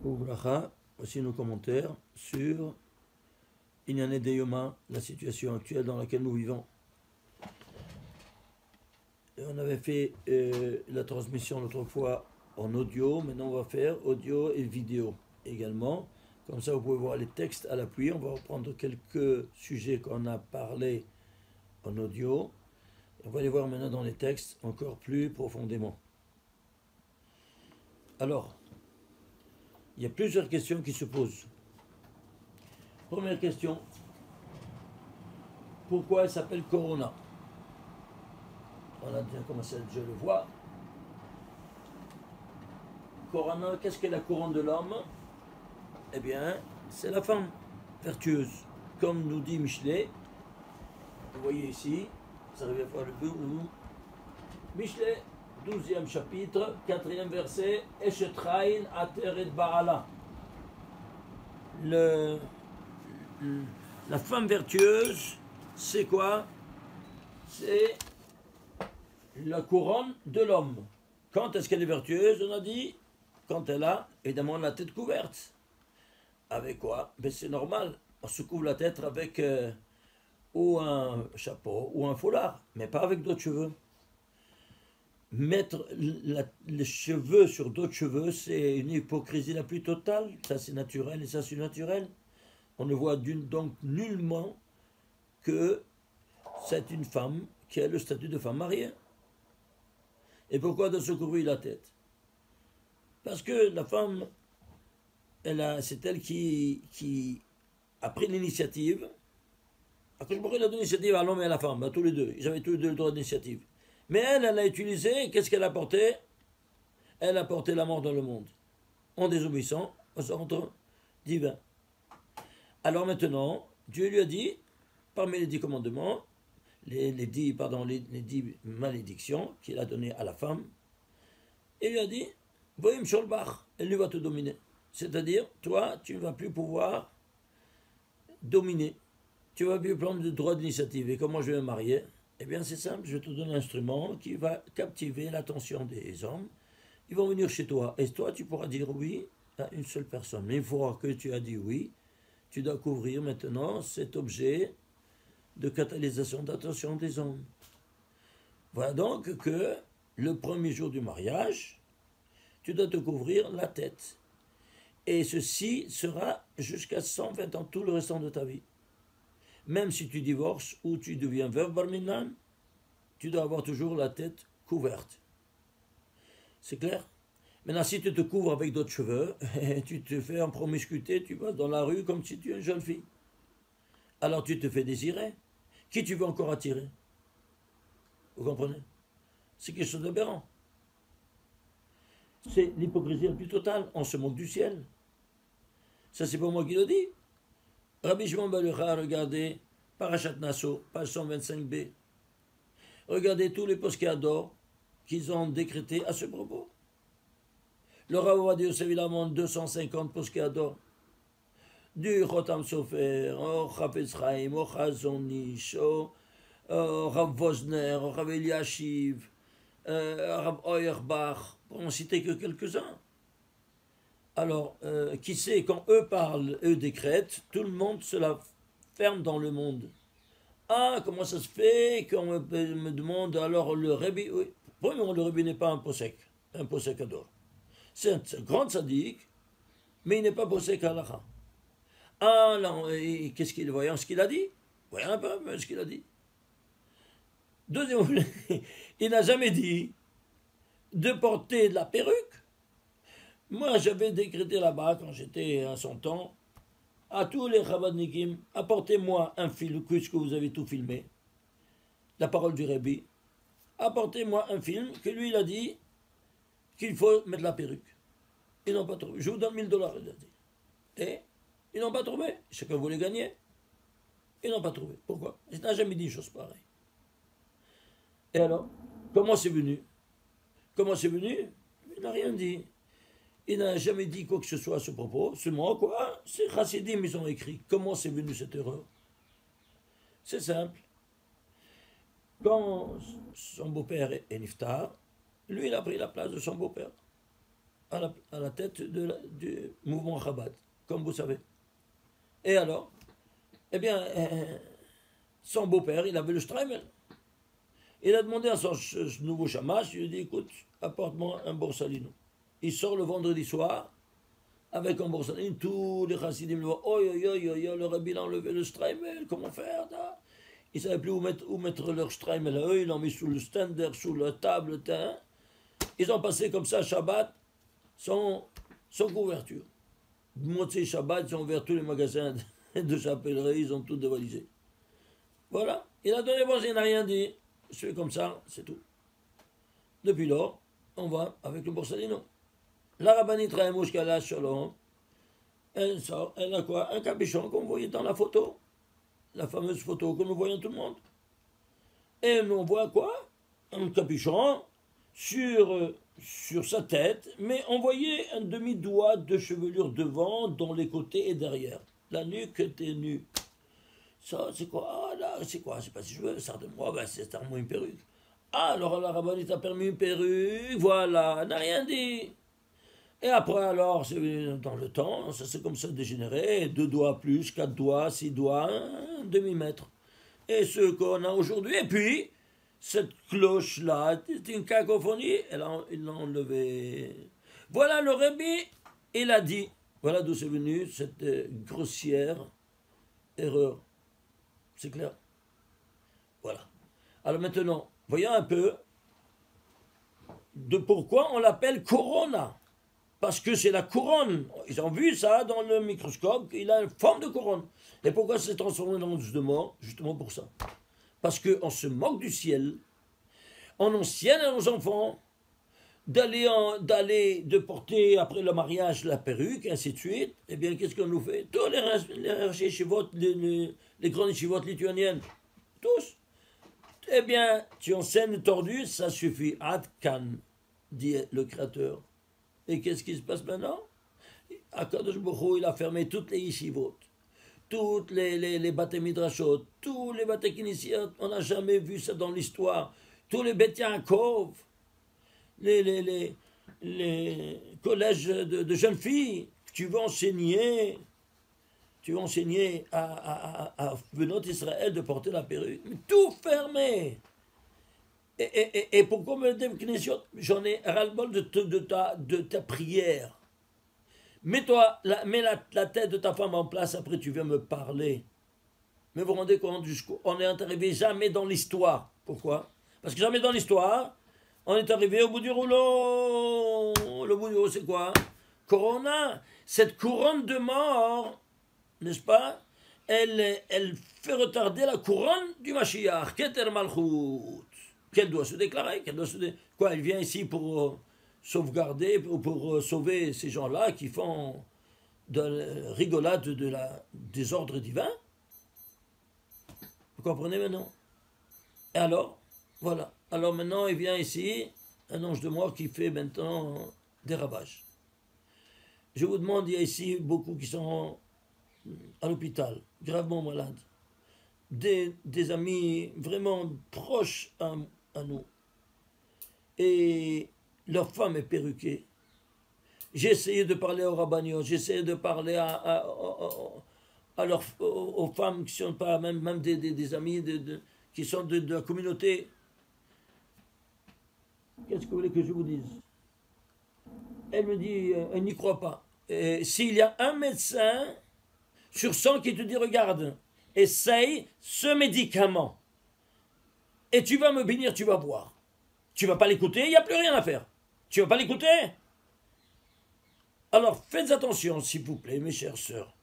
Ouvracha, voici nos commentaires sur Inyane Deyoma, la situation actuelle dans laquelle nous vivons. Et on avait fait la transmission l'autre fois en audio, maintenant on va faire audio et vidéo également. Comme ça vous pouvez voir les textes à l'appui. On va reprendre quelques sujets qu'on a parlé en audio. On va les voir maintenant dans les textes encore plus profondément. Alors, il y a plusieurs questions qui se posent. Première question, pourquoi elle s'appelle Corona? On a déjà commencé, je le vois. Corona, qu'est-ce qu'est la couronne de l'homme? Eh bien, c'est la femme vertueuse. Comme nous dit Michelet, vous voyez ici, vous arrivez à voir le but où Michelet, 12e chapitre, 4e verset, Eshetraïn Ateret Baala. La femme vertueuse, c'est quoi? C'est la couronne de l'homme. Quand est-ce qu'elle est vertueuse? On a dit, quand elle a évidemment la tête couverte. Avec quoi? Ben c'est normal, on se couvre la tête avec ou un chapeau ou un foulard, mais pas avec d'autres cheveux. Mettre les cheveux sur d'autres cheveux, c'est une hypocrisie la plus totale. Ça c'est naturel et ça c'est naturel. On ne voit donc nullement que c'est une femme qui a le statut de femme mariée. Et pourquoi de se couvrir la tête? Parce que la femme, c'est elle qui a pris l'initiative. Après, je pourrais donner l'initiative à l'homme et à la femme, à tous les deux. Ils avaient tous les deux le droit d'initiative. Mais elle a utilisé, qu'est-ce qu'elle a apporté? Elle a apporté la mort dans le monde, en désobéissant aux ordres divins. Alors maintenant, Dieu lui a dit, parmi les 10 commandements, les 10 malédictions qu'il a données à la femme, il lui a dit, Voyim Sholbach, elle lui va te dominer. C'est-à-dire, toi, tu ne vas plus pouvoir dominer. Tu ne vas plus prendre de droit d'initiative. Et comment je vais me marier? Eh bien, c'est simple, je te donne un instrument qui va captiver l'attention des hommes. Ils vont venir chez toi. Et toi, tu pourras dire oui à une seule personne. Mais une fois que tu as dit oui, tu dois couvrir maintenant cet objet de catalysation d'attention des hommes. Voilà donc que le premier jour du mariage, tu dois te couvrir la tête. Et ceci sera jusqu'à 120 ans, tout le restant de ta vie. Même si tu divorces ou tu deviens veuve bar minan, tu dois avoir toujours la tête couverte. C'est clair? Maintenant, si tu te couvres avec d'autres cheveux, tu te fais en promiscuité, tu vas dans la rue comme si tu es une jeune fille. Alors tu te fais désirer. Qui tu veux encore attirer? Vous comprenez? C'est quelque chose d'aberrant. C'est l'hypocrisie la plus totale. On se moque du ciel. Ça, c'est pas moi qui le dis. Rabbi Shimon bar Yochai, regardez, Parashat Nasso, page 125b. Regardez tous les poskéas d'or qu'ils ont décrétés à ce propos. Le Rav Ovadia Yosef, il a 250 poskéas d'or. Du Chotam Sofer, au Chafetz Chaim, au Chazon Ish, au Rav Vosner, au Rav Eliashiv, Rav Auerbach, pour en citer que quelques-uns. Alors, qui sait, quand eux parlent, eux décrètent, tout le monde se la ferme dans le monde. Ah, comment ça se fait qu'on me demande alors le Rebbe? Oui, premièrement, le Rebbe n'est pas un posek ador. C'est un grand sadique, mais il n'est pas posek halacha. Ah, là, qu'est-ce qu'il voyait ce qu'il a dit? Voyez un peu ce qu'il a dit. Deuxièmement, il n'a jamais dit de porter de la perruque. Moi, j'avais décrété là-bas, quand j'étais à son temps, à tous les Chabadnikim, apportez-moi un film, puisque vous avez tout filmé, la parole du Rebbe, apportez-moi un film que lui, il a dit qu'il faut mettre la perruque. Ils n'ont pas trouvé. Je vous donne $1000, il a dit. Et ils n'ont pas trouvé. C'est que vous les gagnez. Ils n'ont pas trouvé. Pourquoi? Il n'a jamais dit une chose pareille. Et alors, comment c'est venu? Comment c'est venu? Il n'a rien dit. Il n'a jamais dit quoi que ce soit à ce propos. Seulement quoi? C'est Chassidim, ils ont écrit. Comment c'est venu cette erreur? C'est simple. Quand son beau-père est niftar, lui, il a pris la place de son beau-père. à la tête du mouvement Chabad, comme vous savez. Et alors, eh bien, son beau-père, il avait le Streimel. Il a demandé à son nouveau chamash, il lui a dit, écoute, apporte-moi un borsalino. Il sort le vendredi soir, avec un borsalino, tous les chassidim le voient, oi, oi, oi, oi, le rabbi a enlevé le Streimel, comment faire là? Ils ne savaient plus où mettre leur Streimel à eux, ils l'ont mis sous le stander, sous la table, ils ont passé comme ça Shabbat, sans couverture. Moitié Shabbat, ils ont ouvert tous les magasins de chapellerie, ils ont tout dévalisé. Voilà, il a donné bon, il n'a rien dit. Je fais comme ça, c'est tout. Depuis lors, on va avec le borsalino. La rabbinite Raïmouche Kala Shalom, elle sort, elle a quoi? Un capuchon qu'on voyait dans la photo. La fameuse photo que nous voyons tout le monde. Et on voit quoi? Un capuchon sur sa tête, mais on voyait un demi-doigt de chevelure devant, dans les côtés et derrière. La nuque était nue. Ça, c'est quoi? Ah là, c'est quoi? C'est pas si je veux, ça de moi, ben, c'est certainement une perruque. Ah, alors la rabbinite a permis une perruque, voilà, elle n'a rien dit. Et après, alors, dans le temps, ça c'est comme ça dégénéré, 2 doigts plus, 4 doigts, 6 doigts, un demi-mètre. Et ce qu'on a aujourd'hui, et puis, cette cloche-là, c'est une cacophonie, il l'a enlevée. Voilà le Rebbe, il a dit, voilà d'où c'est venu cette grossière erreur. C'est clair? Voilà. Alors maintenant, voyons un peu de pourquoi on l'appelle Corona. Parce que c'est la couronne. Ils ont vu ça dans le microscope, il a une forme de couronne. Et pourquoi c'est transformé dans l'once de mort? Justement pour ça. Parce qu'on se moque du ciel, on enseigne à nos enfants de porter après le mariage la perruque, et ainsi de suite. Eh bien, qu'est-ce qu'on nous fait? Tous les grandes yeshivot lituaniennes, tous. Eh bien, tu enseignes tordu, ça suffit. Ad kan, dit le Créateur. Et qu'est-ce qui se passe maintenant? Akadosh Baruch Hu, il a fermé toutes les yeshivot, toutes les bate midrashot, tous les bate kinesiot. On n'a jamais vu ça dans l'histoire. Tous les Bet Yaakov, les collèges de jeunes filles. Tu veux enseigner à Benot Israël de porter la perruque. Tout fermé. Et pourquoi me dire, j'en ai ras-le-bol de ta prière. Mets la tête de ta femme en place, après tu viens me parler. Mais vous vous rendez compte, on n'est arrivé jamais dans l'histoire. Pourquoi? Parce que jamais dans l'histoire, on est arrivé au bout du rouleau. Le bout du rouleau, c'est quoi? Corona. Cette couronne de mort, n'est-ce pas? Elle fait retarder la couronne du Mashiach. Keter Malchut. Qu'elle doit se déclarer, quoi, elle vient ici pour sauvegarder, pour sauver ces gens-là qui font de la rigolade des ordres divins. Vous comprenez maintenant? Et alors, voilà. Alors maintenant, il vient ici, un ange de mort qui fait maintenant des ravages. Je vous demande, il y a ici beaucoup qui sont à l'hôpital, gravement malades. Des amis vraiment proches à nous. Et leur femme est perruquée. J'ai essayé de parler aux rabbiniot, j'ai essayé de parler aux femmes qui sont pas, même des amis qui sont de la communauté. Qu'est-ce que vous voulez que je vous dise? Elle me dit, elle n'y croit pas. S'il y a un médecin sur 100 qui te dit, regarde, essaye ce médicament. Et tu vas me bénir, tu vas voir. Tu vas pas l'écouter, il n'y a plus rien à faire. Tu vas pas l'écouter? Alors faites attention, s'il vous plaît, mes chères sœurs.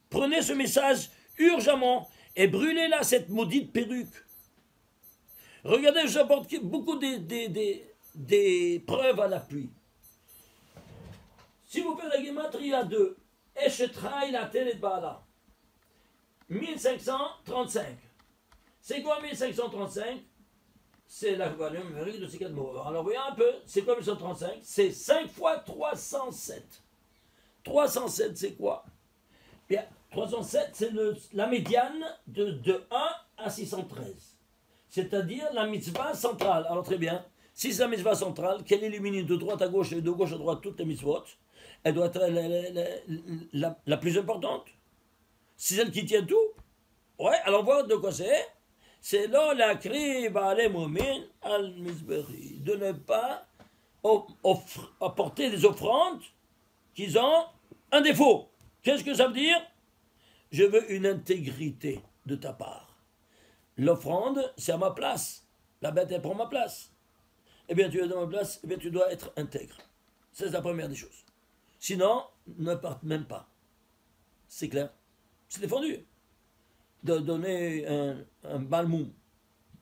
Prenez ce message urgemment et brûlez-la, cette maudite perruque. Regardez, j'apporte beaucoup des preuves à l'appui. Si vous faites la Gematria de Eshetrai la Telet Baala, 1535. C'est quoi 1535? C'est la valeur numérique de ces 4 mots. Alors voyez un peu, c'est quoi 1535? C'est 5 fois 307. 307, c'est quoi? Bien, 307, c'est la médiane de 1 à 613. C'est-à-dire la mitzvah centrale. Alors très bien, Si c'est la mitzvah centrale, qu'elle élimine de droite à gauche et de gauche à droite toutes les mitzvot, elle doit être la plus importante. C'est celle qui tient tout. Ouais, alors voir de quoi c'est. C'est là la cri ba'alei mu'min al mizberi. De ne pas apporter des offrandes qui ont un défaut. Qu'est-ce que ça veut dire? Je veux une intégrité de ta part. L'offrande, c'est à ma place. La bête, elle prend ma place. Eh bien, tu es dans ma place, eh bien, tu dois être intègre. C'est la première des choses. Sinon, ne parte même pas. C'est clair. C'est défendu de donner un balmou.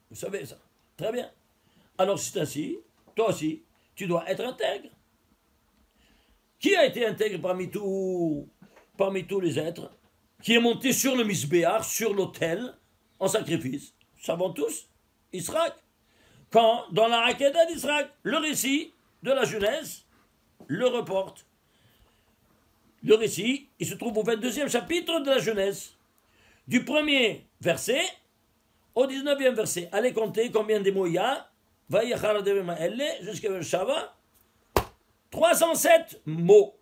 Vous savez ça. Très bien. Alors, si c'est ainsi, toi aussi, tu dois être intègre. Qui a été intègre parmi tous les êtres? Qui est monté sur le misbéar, sur l'autel, en sacrifice? Nous savons tous, Israël. Quand, dans la Hakeda d'Israël, le récit de la Genèse le reporte. Le récit, il se trouve au 22e chapitre de la Genèse. Du premier verset au 19e verset. Allez compter combien de mots il y a. Jusqu'à Shava. 307 mots.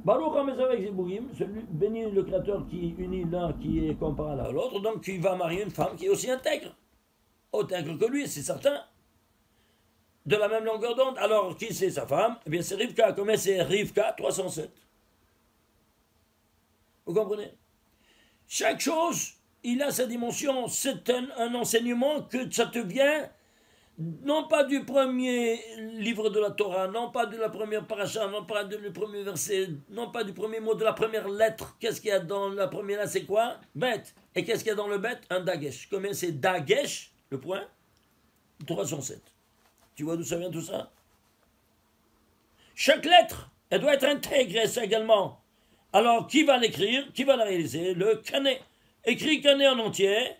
Baruch HaMezavek Zibourim, celui béni le Créateur qui unit l'un qui est comparable à l'autre, donc qui va marier une femme qui est aussi intègre. Intègre que lui, c'est certain. De la même longueur d'onde. Alors, qui c'est sa femme? Eh bien, c'est Rivka. Combien c'est Rivka? 307. Vous comprenez? Chaque chose, il a sa dimension. C'est un enseignement que ça te vient, non pas du premier livre de la Torah, non pas de la première paracha, non pas du premier verset, non pas du premier mot de la première lettre. Qu'est-ce qu'il y a dans la première lettre? C'est quoi? Bête. Et qu'est-ce qu'il y a dans le bête? Un dagesh. Combien c'est dagesh? Le point? 307. Tu vois d'où ça vient tout ça? Chaque lettre, elle doit être intégrée, ça également. Alors, qui va l'écrire? Qui va la réaliser? Le Kané. Écrit Kané en entier.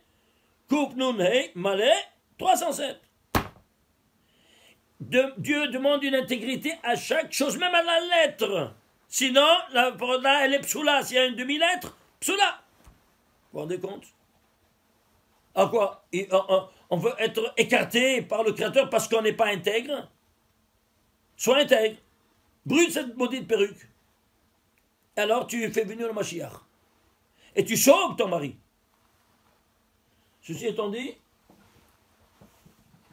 Coupe Nun Hei Malé 307. Dieu demande une intégrité à chaque chose, même à la lettre. Sinon, la parola, elle est psoula. S'il y a une demi-lettre, psoula. Vous vous rendez compte? À quoi? On veut être écarté par le Créateur parce qu'on n'est pas intègre? Sois intègre. Brûle cette maudite perruque. Alors tu fais venir le Mashiach. Et tu sauves ton mari. Ceci étant dit,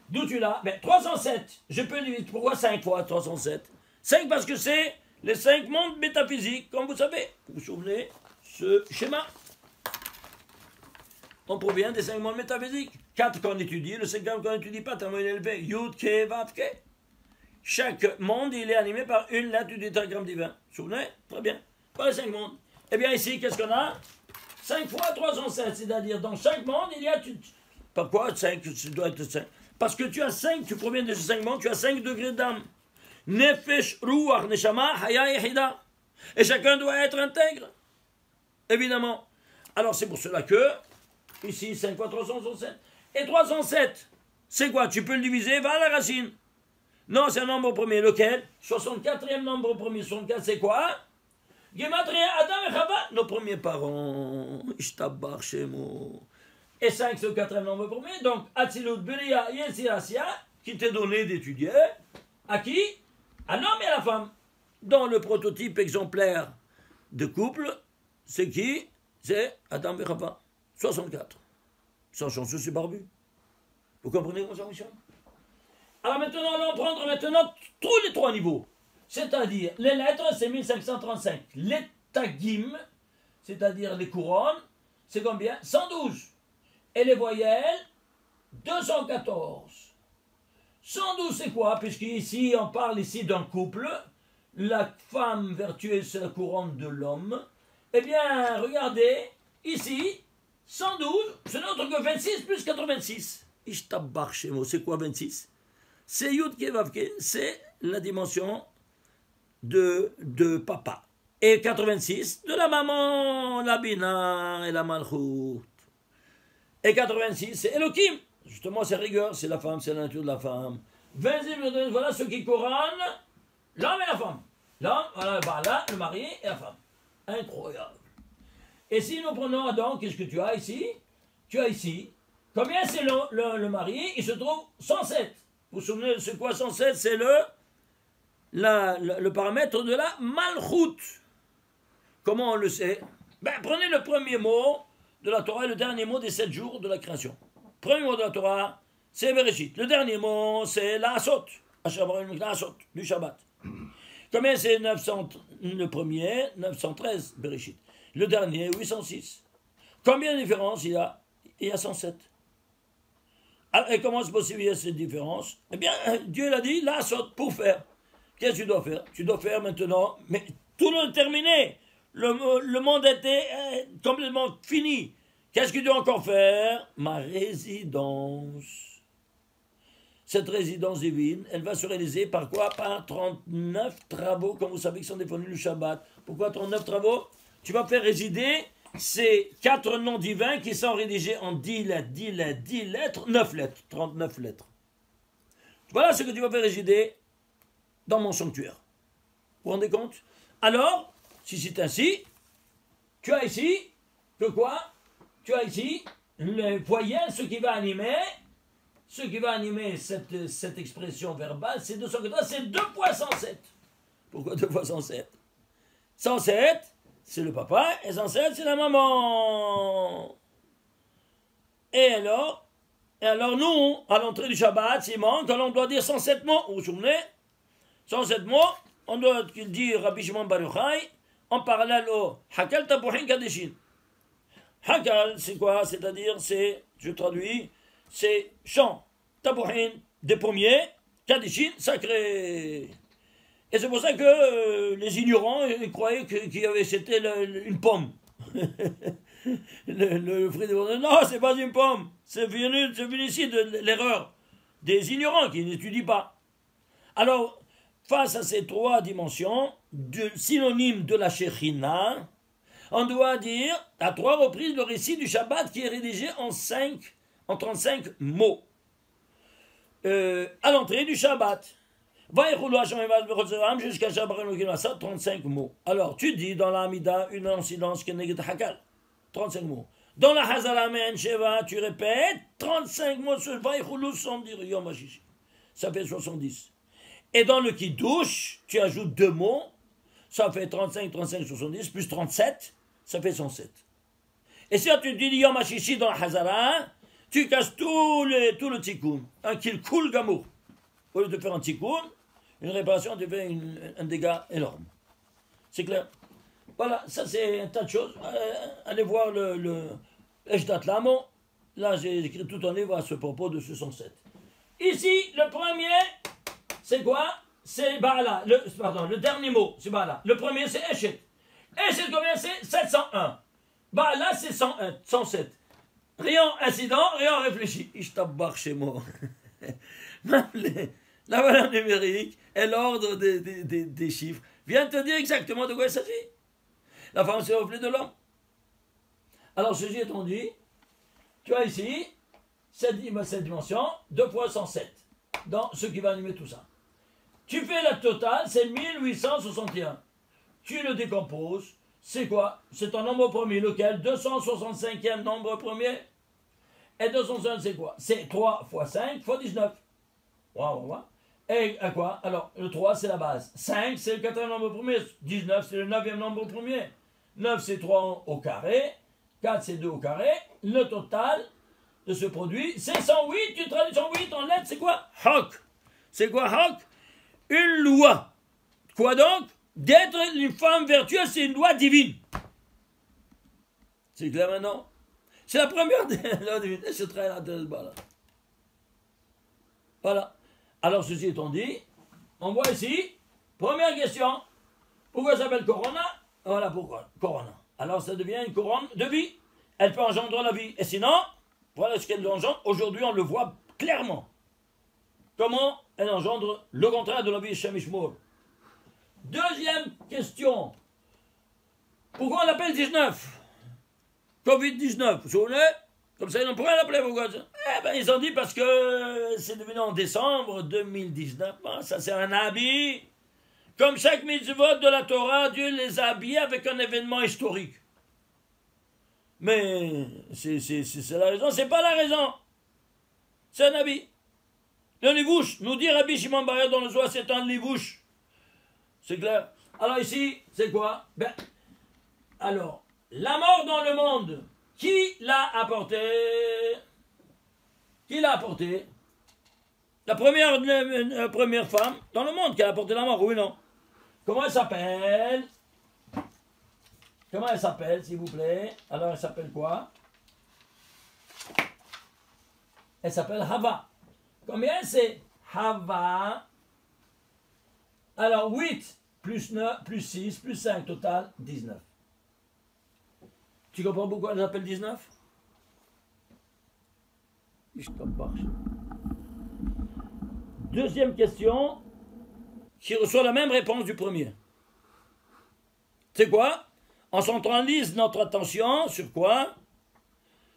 d'où tu l'as? Ben, 307. Je peux lui dire pourquoi 5 fois 307? 5 parce que c'est les 5 mondes métaphysiques, comme vous savez. Vous vous souvenez ce schéma? On provient des 5 mondes métaphysiques. 4 qu'on étudie, le 5e qu'on n'étudie pas, tellement il est élevé. Yud, Ke, Vav, Ke. Chaque monde, il est animé par une lettre du tétragramme divin. Vous vous souvenez? Très bien. Pas les 5 mondes. Eh bien ici, qu'est-ce qu'on a? 5 fois 307, c'est-à-dire dans chaque monde, il y a... Pourquoi 5? Ça doit être 5. Parce que tu as 5, tu proviens de ces 5 mondes, tu as 5 degrés d'âme. Nefesh, Ruach, Neshama, Haya, Yehida. Et chacun doit être intègre. Évidemment. Alors c'est pour cela que, ici, 5 fois 307. Et 307, c'est quoi? Tu peux le diviser, va à la racine. Non, c'est un nombre premier. Lequel? 64e nombre premier. 64, c'est quoi? Gematria, Adam et Chava, nos premiers parents. Ishtabar Shemo. Et 5, c'est le 4e nombre premier. Donc, Atzilut, Beria, Yesirasia, qui t'est donné d'étudier. À qui? À l'homme et à la femme. Dans le prototype exemplaire de couple, c'est qui? C'est Adam et Chava. 64. Sans chanceux, c'est barbu. Vous comprenez comment ça fonctionne? Alors maintenant, allons prendre maintenant tous les 3 niveaux. C'est-à-dire, les lettres, c'est 1535. Les tagim, c'est-à-dire les couronnes, c'est combien? 112. Et les voyelles, 214. 112, c'est quoi? Puisqu'ici, on parle ici d'un couple. La femme vertueuse, c'est la couronne de l'homme. Eh bien, regardez, ici, 112, ce n'est autre que 26 plus 86. Ishtabar Shemo, c'est quoi 26? C'est Yud Kevavke, c'est la dimension de papa. Et 86, de la maman, la Bina et la Malchut. Et 86, c'est Elohim. Justement, c'est rigueur, c'est la femme, c'est la nature de la femme. 26, voilà ce qui couronnent l'homme et la femme. L'homme, voilà, là, le mari et la femme. Incroyable. Et si nous prenons Adam, qu'est-ce que tu as ici? Tu as ici Combien c'est le mari? Il se trouve 107. Vous vous souvenez, c'est quoi 107? C'est le paramètre de la malchoute. Comment on le sait? Ben, prenez le premier mot de la Torah et le dernier mot des 7 jours de la création. Premier mot de la Torah, c'est Bereshit. Le dernier mot, c'est la Asot. La Asot, du Shabbat. Combien c'est 900, le premier? 913, Bereshit. Le dernier, 806. Combien de différences il y a? Il y a 107. Alors, et comment c'est possible qu'il y ait cette différence? Eh bien, Dieu l'a dit, la Asot, pour faire. Qu'est-ce que tu dois faire? Tu dois faire maintenant, mais tout le terminé. Le monde était complètement fini. Qu'est-ce que tu dois encore faire? Ma résidence. Cette résidence divine, elle va se réaliser par quoi? Par 39 travaux, comme vous savez, qui sont définis le Shabbat. Pourquoi 39 travaux? Tu vas faire résider ces 4 noms divins qui sont rédigés en 10 lettres, 10 lettres, 10 lettres, 9 lettres, 39 lettres. Voilà ce que tu vas faire résider dans mon sanctuaire. Vous vous rendez compte? Alors, si c'est ainsi, tu as ici, que quoi? Tu as ici le voyelle, ce qui va animer cette expression verbale, c'est 243, c'est 2 fois 107. Pourquoi 2 fois 107? 107, c'est le papa, et 107, c'est la maman. Et alors nous, à l'entrée du Shabbat, s'il manque, alors on doit dire 107 mots, vous vous souvenez? 107 mots, on doit dire Rabbi Shimon Bar Yochai, en parallèle au Hakal Tapuhin Kadeshin. Hakal, c'est quoi? C'est-à-dire, je traduis, c'est chant, Tapuhin, des pommiers, Kadeshin, sacré. Et c'est pour ça que les ignorants ils croyaient c'était une pomme. le fruit de non, c'est pas une pomme. C'est venu ici de l'erreur des ignorants qui n'étudient pas. Alors, face à ces 3 dimensions, synonymes de la Shekhinah, on doit dire à 3 reprises le récit du Shabbat qui est rédigé en 35 mots. À l'entrée du Shabbat. Jusqu'à Shabbat, 35 mots. Alors, tu dis dans la Hamida une incidence qui est négative Hakal. 35 mots. Dans la Hazara Men Sheva, tu répètes 35 mots sur Vaïchoulou sans dire Yom HaShishi. Ça fait 70. Et dans le Kiddush, tu ajoutes 2 mots, ça fait 35, 70, plus 37, ça fait 107. Et si tu dis Yom HaShishi dans la Hazara, tu casses tout le tikkun, un kilkul gamour. Au lieu de faire un tikkun, une réparation, tu fais un dégât énorme. C'est clair? Voilà, ça c'est un tas de choses. Allez voir le Eshdat Lamo. Là, j'ai écrit tout un livre à ce propos de ce 107. Ici, le premier, c'est quoi? C'est Baala. Le dernier mot, c'est Baala. Le premier, c'est Eshet. Eshet, combien c'est? 701. Baala, c'est 107. Rien incident, rien réfléchi. Ishtabbar chez moi. La valeur numérique et l'ordre des chiffres vient te dire exactement de quoi il s'agit. La femme, c'est le reflet de l'homme. Alors, ceci étant dit, tu as ici cette dimension, 2 fois 107, dans ce qui va animer tout ça. Tu fais la totale, c'est 1861. Tu le décomposes, c'est quoi? C'est un nombre premier, lequel? 265e nombre premier. Et 265, c'est quoi? C'est 3 fois 5 fois 19. Waouh. Et à quoi? Alors, le 3, c'est la base. 5, c'est le 4e nombre premier. 19, c'est le 9e nombre premier. 9, c'est 3 au carré. 4, c'est 2 au carré. Le total de ce produit, c'est 108. Tu traduis 108 en lettres, c'est quoi? Hok. C'est quoi Hok? Une loi. Quoi donc? D'être une femme vertueuse, c'est une loi divine. C'est clair maintenant? C'est la première des lois divines. C'est très intéressant. Voilà. Alors, ceci étant dit, on voit ici, première question, pourquoi ça s'appelle Corona? Voilà pourquoi, Corona. Alors, ça devient une couronne de vie. Elle peut engendrer la vie. Et sinon, voilà ce qu'elle engendre. Aujourd'hui, on le voit clairement. Comment elle engendre le contraire de la vie Shemishmour. Deuxième question. Pourquoi on l'appelle 19? Covid-19, vous vous souvenez? Comme ça, ils n'ont pas l'appeler pourquoi? Eh bien, ils ont dit parce que c'est devenu en décembre 2019. Hein, ça, c'est un habit. Comme chaque mitzvot de la Torah, Dieu les a habillés avec un événement historique. Mais c'est la raison, c'est pas la raison. C'est un habit. Le livouche, nous dit Rabbi Shimon Bar Yochai dans le Zohar, c'est un livouche. C'est clair? Alors ici, c'est quoi? Ben, alors, la mort dans le monde, qui l'a apporté? Qui l'a apporté? La première femme dans le monde qui a apporté la mort, oui ou non? Comment elle s'appelle? Comment elle s'appelle, s'il vous plaît? Alors, elle s'appelle quoi? Elle s'appelle Hava. Combien c'est? Hava. Alors, 8 plus 9, plus 6, plus 5, total, 19. Tu comprends pourquoi elle s'appelle 19? Deuxième question, qui reçoit la même réponse du premier. C'est quoi? On centralise notre attention sur quoi?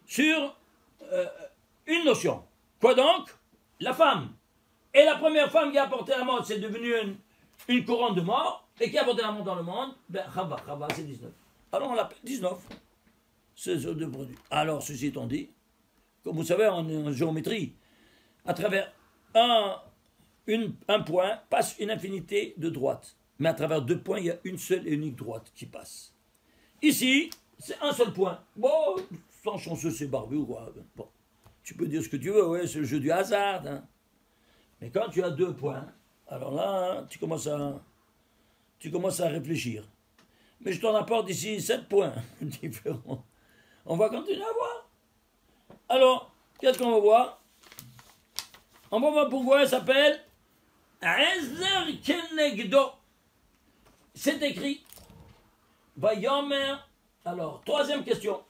Sur une notion. Quoi donc? La femme. Et la première femme qui a apporté la mort, c'est devenu une couronne de mort, et qui a apporté la mort dans le monde, ben Chava, c'est 19. Alors on l'appelle 19. C'est ce deux produits. Alors, ceci étant dit, comme vous savez, en géométrie, à travers un point passe une infinité de droites. Mais à travers deux points, il y a une seule et unique droite qui passe. Ici, c'est un seul point. Bon, sans chanceux, c'est barbu ou quoi. Bon, tu peux dire ce que tu veux, ouais, c'est le jeu du hasard. Hein. Mais quand tu as deux points, alors là, hein, tu commences à réfléchir. Mais je t'en apporte ici 7 points différents. On va continuer à voir. Alors, qu'est-ce qu'on va voir? On va voir pourquoi elle s'appelle Ezer Kenegdo. C'est écrit Vayomer. Alors, troisième question.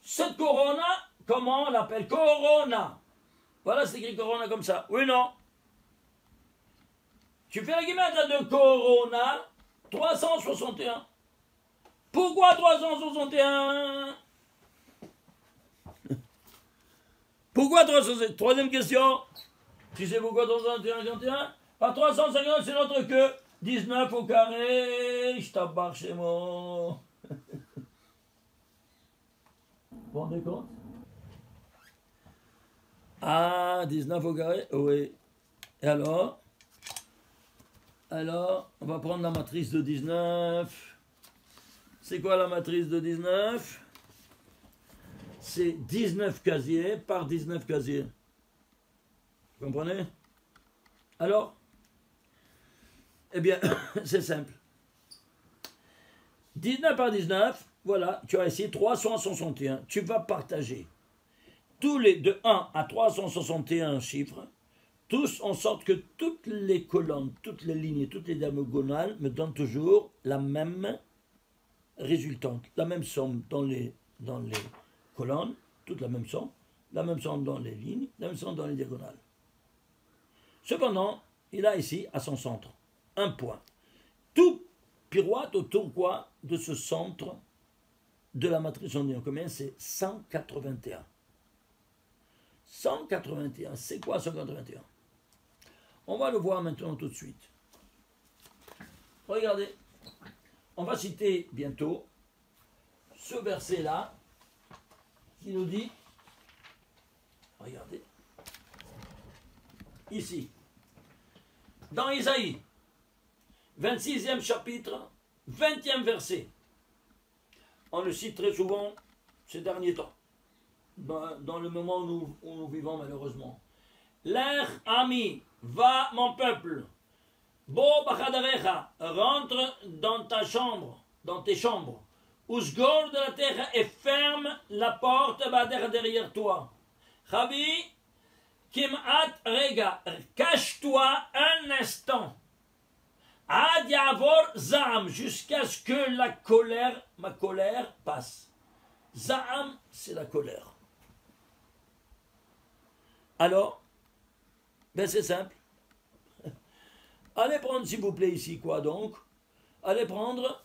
Cette corona, comment on l'appelle? Corona. Voilà, c'est écrit corona comme ça. Oui, non? Tu fais la guimètre de corona, 361. Pourquoi 361? Pourquoi 361? Troisième question. Tu sais pourquoi 361? Par 350, c'est notre queue. 19 au carré. Je t'abarre chez moi. Vous vous rendez compte? Ah, 19 au carré? Oui. Et alors, on va prendre la matrice de 19. C'est quoi la matrice de 19? C'est 19 casiers par 19 casiers. Vous comprenez? Alors, eh bien, c'est simple. 19 par 19, voilà, tu as ici 361. Tu vas partager tous les de 1 à 361 chiffres, tous en sorte que toutes les colonnes, toutes les lignes, toutes les diagonales me donnent toujours la même résultante, la même somme dans les colonnes, toute la même somme dans les lignes, la même somme dans les diagonales. Cependant, il a ici, à son centre, un point. Tout pirouette autour quoi de ce centre de la matrice ondienne. Combien? C'est 181. 181, c'est quoi 181? On va le voir maintenant tout de suite. Regardez, on va citer bientôt ce verset-là qui nous dit, regardez, ici, dans Isaïe, 26e chapitre, 20e verset. On le cite très souvent ces derniers temps, dans le moment où nous vivons malheureusement. L'Ech ami, va mon peuple, Bo bachadarecha, rentre dans ta chambre, dans tes chambres, Usgor de la terre et ferme la porte derrière toi. Chavi, Kimat rega, cache-toi un instant. Ad yavor zam, jusqu'à ce que ma colère passe. Zam, c'est la colère. Alors, ben c'est simple. Allez prendre, s'il vous plaît, ici, quoi donc? Allez prendre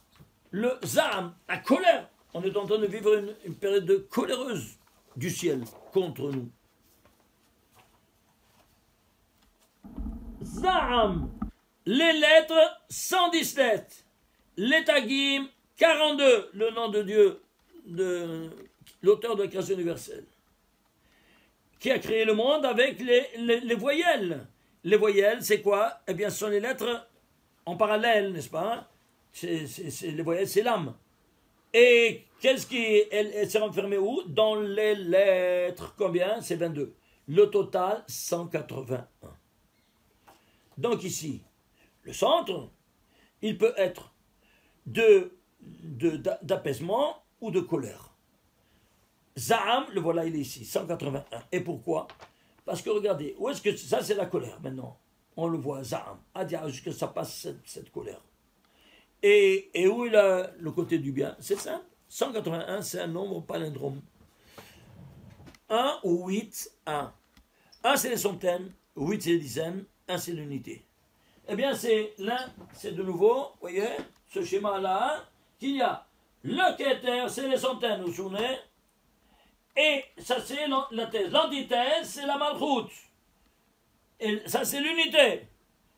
le zam, la colère. On est en train de vivre une période coléreuse du ciel contre nous. Zam, les lettres 117, les tagim 42, le nom de Dieu, de l'auteur de la création universelle. qui a créé le monde avec les voyelles. Les voyelles, c'est quoi? Eh bien, ce sont les lettres en parallèle, n'est-ce pas? Les voyelles, c'est l'âme. Et qu'est-ce qui... Elle s'est renfermée où? Dans les lettres. Combien? C'est 22. Le total, 181. Donc ici, le centre, il peut être d'apaisement ou de colère. Za'am, le voilà, il est ici, 181. Et pourquoi? Parce que regardez, où est-ce que... Ça, c'est la colère, maintenant. On le voit, Za'am. Adia, jusqu'à ça passe cette colère. Et où est le côté du bien? C'est simple. 181, c'est un nombre palindrome. 1 ou 8, 1. 1, c'est les centaines. 8, c'est les dizaines. 1, c'est l'unité. Eh bien, c'est là, c'est de nouveau, vous voyez, ce schéma-là, qu'il y a le Keter, c'est les centaines, vous vous souvenez? Et ça, c'est la thèse. L'antithèse, c'est la Malchut. Et ça, c'est l'unité.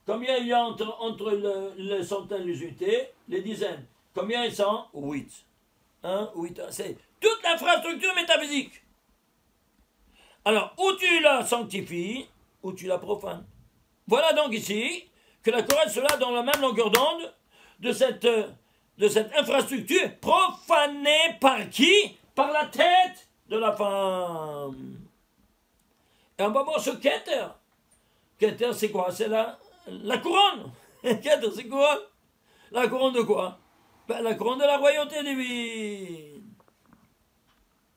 Combien il y a entre les centaines, les unités, les dizaines? Combien ils sont? 8. 1, 8, c'est toute l'infrastructure métaphysique. Alors, où tu la sanctifies, ou tu la profanes. Voilà donc ici que la chorale sera dans la même longueur d'onde de cette infrastructure profanée par qui? Par la tête de la femme. Et on va voir ce Keter. Keter, c'est quoi? C'est la couronne. Keter, c'est quoi? La couronne de quoi? Ben, la couronne de la royauté divine.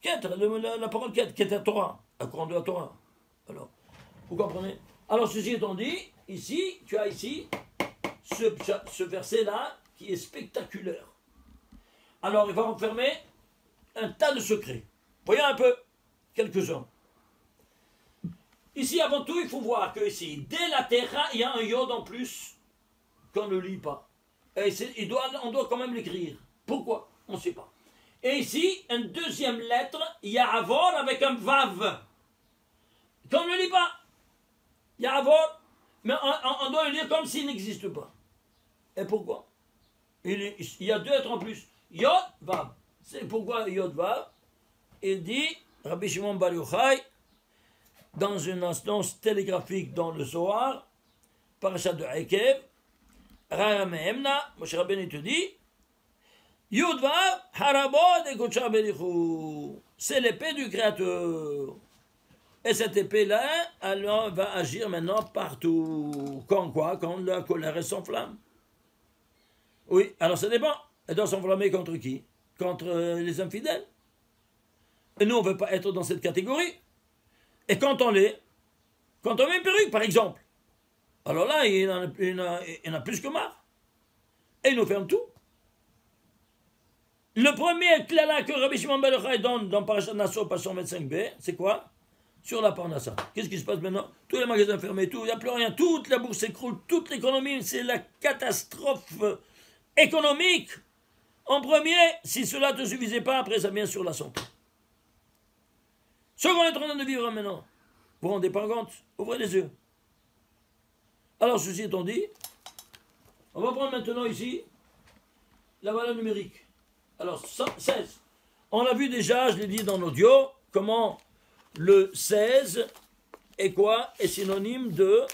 Keter, la parole Keter Torah. La couronne de la Torah. Alors, vous comprenez? Alors, ceci étant dit, ici, tu as ici ce verset-là qui est spectaculaire. Alors, il va renfermer un tas de secrets. Voyons un peu quelques-uns. Ici, avant tout, il faut voir que ici, dès la terra, il y a un yod en plus qu'on ne lit pas. Et on doit quand même l'écrire. Pourquoi? On ne sait pas. Et ici, une deuxième lettre, il y a avor avec un vav. Qu'on ne lit pas. Il y a avor, mais on doit le lire comme s'il n'existe pas. Et pourquoi? Il y a deux lettres en plus. Yod, vav. C'est pourquoi Yod, vav. Il dit, Rabbi Shimon Bar Yochai, dans une instance télégraphique dans le Zohar, parachat de Ekev, Rara Mehemna, Moshe Rabbeinu te dit, Yud Vav, Harabod et Kocha Berichou. C'est l'épée du Créateur. Et cette épée-là, elle va agir maintenant partout. Quand quoi? Quand la colère s'enflamme. Oui, alors ça dépend. Elle doit s'enflammer contre qui? Contre les infidèles. Et nous, on ne veut pas être dans cette catégorie. Et quand on l'est, quand on met une perruque, par exemple, alors là, il en a plus que marre. Et il nous ferme tout. Le premier éclat que Rabbi Shimon Bar Yochai donne dans Parashat Naso, page 125b, c'est quoi? Sur la Parnassa. Qu'est-ce qui se passe maintenant? Tous les magasins fermés, tout, il n'y a plus rien, toute la bourse s'écroule, toute l'économie, c'est la catastrophe économique. En premier, si cela ne te suffisait pas, après ça vient sur la santé. Ce qu'on est en train de vivre maintenant, vous vous rendez pas compte? Ouvrez les yeux. Alors, ceci étant dit, on va prendre maintenant ici la valeur numérique. Alors, 16. On a vu déjà, je l'ai dit dans l'audio, comment le 16 est quoi? Est synonyme de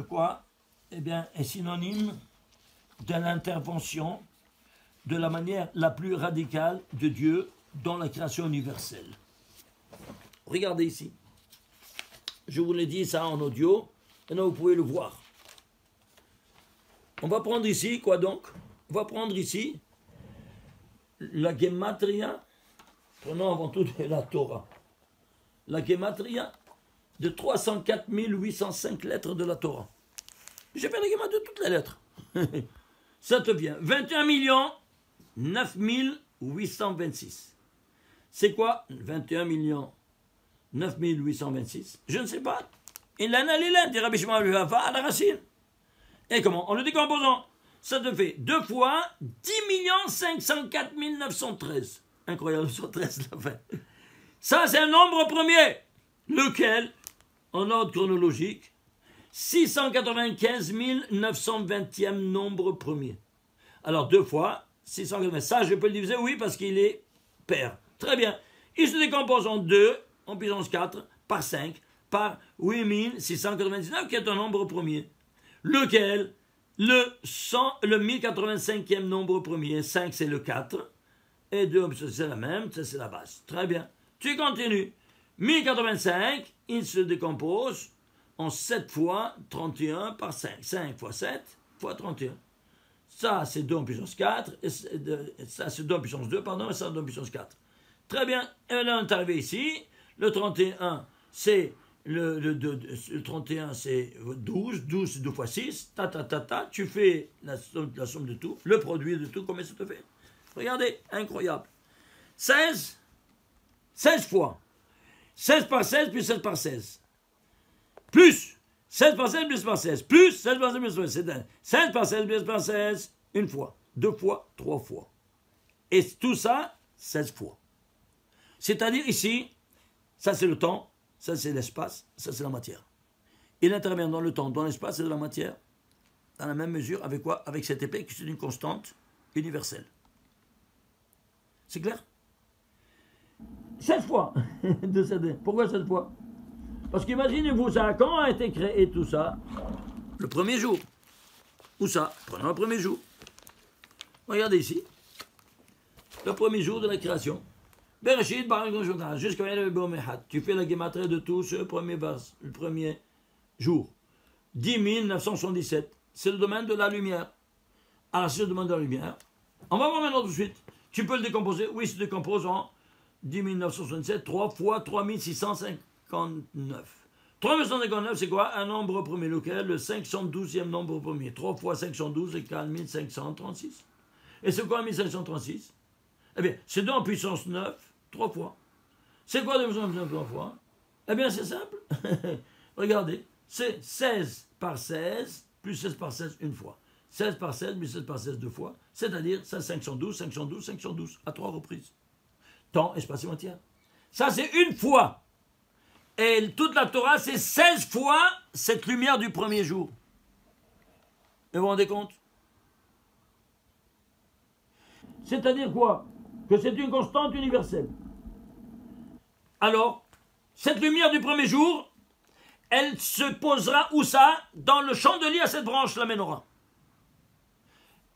quoi? Eh bien, est synonyme de l'intervention de la manière la plus radicale de Dieu dans la création universelle. Regardez ici. Je vous l'ai dit ça en audio. Maintenant, vous pouvez le voir. On va prendre ici, quoi donc? On va prendre ici la Gematria. Prenons avant tout de la Torah. La Gematria de 304 805 lettres de la Torah. J'ai fait la Gematria de toutes les lettres. Ça te vient 21 9 826. C'est quoi 21 9 826? Je ne sais pas. Il en a l'élève, dit Rabbi Shimon, va à la racine. Et comment? En le décomposant, ça te fait 2 fois 10 504 913. Incroyable, 913 la fin. Ça, c'est un nombre premier. Lequel, en ordre chronologique, 695 920e nombre premier. Alors, 2 fois 695. Ça, je peux le diviser, oui, parce qu'il est pair. Très bien. Il se décompose en 2, en puissance 4, par 5, par 8699, qui est un nombre premier. Lequel? Le 1085e nombre premier. 5, c'est le 4. Et 2, c'est la même, ça c'est la base. Très bien. Tu continues. 1085, il se décompose en 7 fois 31 par 5. 5 fois 7 fois 31. Ça, c'est 2 en puissance 4. Et ça, c'est 2 en puissance 2, pardon, et ça, 2 en puissance 4. Très bien. Et là, on est arrivé ici. Le 31, c'est le 31, c'est 12. 12, c'est 2 fois 6. Tu fais la somme de tout. Le produit de tout, combien ça te fait? Regardez, incroyable. 16 fois. 16 par 16 plus 16 par 16. Plus 16 par 16 plus par 16. Plus 16 par 16 plus par 16. 16 par 16 plus par 16. Une fois, 2 fois, 3 fois. Et tout ça, 16 fois. C'est-à-dire ici, ça c'est le temps, ça c'est l'espace, ça c'est la matière. Il intervient dans le temps, dans l'espace et dans la matière, dans la même mesure, avec quoi? Avec cette épée qui est une constante universelle. C'est clair? 7 fois de cette. Pourquoi 7 fois? Parce qu'imaginez-vous ça, quand a été créé tout ça? Le premier jour. Où ça? Prenons le premier jour. Regardez ici. Le premier jour de la création. Bereshit, jusqu'à tu fais la gématrie de tout ce premier jour. 10 977. C'est le domaine de la lumière. Alors, c'est le domaine de la lumière. On va voir maintenant tout de suite. Tu peux le décomposer. Oui, il se décompose en 10 977, 3 fois 3659. 3659, c'est quoi? Un nombre premier, lequel? Le 512e nombre premier. 3 fois 512 égale 1536. Et c'est quoi 1536? Eh bien, c'est 2 en puissance 9, 3 fois. C'est quoi 2 en puissance 9, 3 fois? Eh bien, c'est simple. Regardez, c'est 16 par 16, plus 16 par 16 une fois. 16 par 16, plus 16 par 16 deux fois. C'est-à-dire, ça 512, 512, 512, à 3 reprises. Temps, espace et matière. Ça, c'est une fois. Et toute la Torah, c'est 16 fois cette lumière du premier jour. Et vous vous rendez compte? C'est-à-dire quoi? Que c'est une constante universelle. Alors, cette lumière du premier jour, elle se posera où ça? Dans le chandelier à cette branche, la menorah.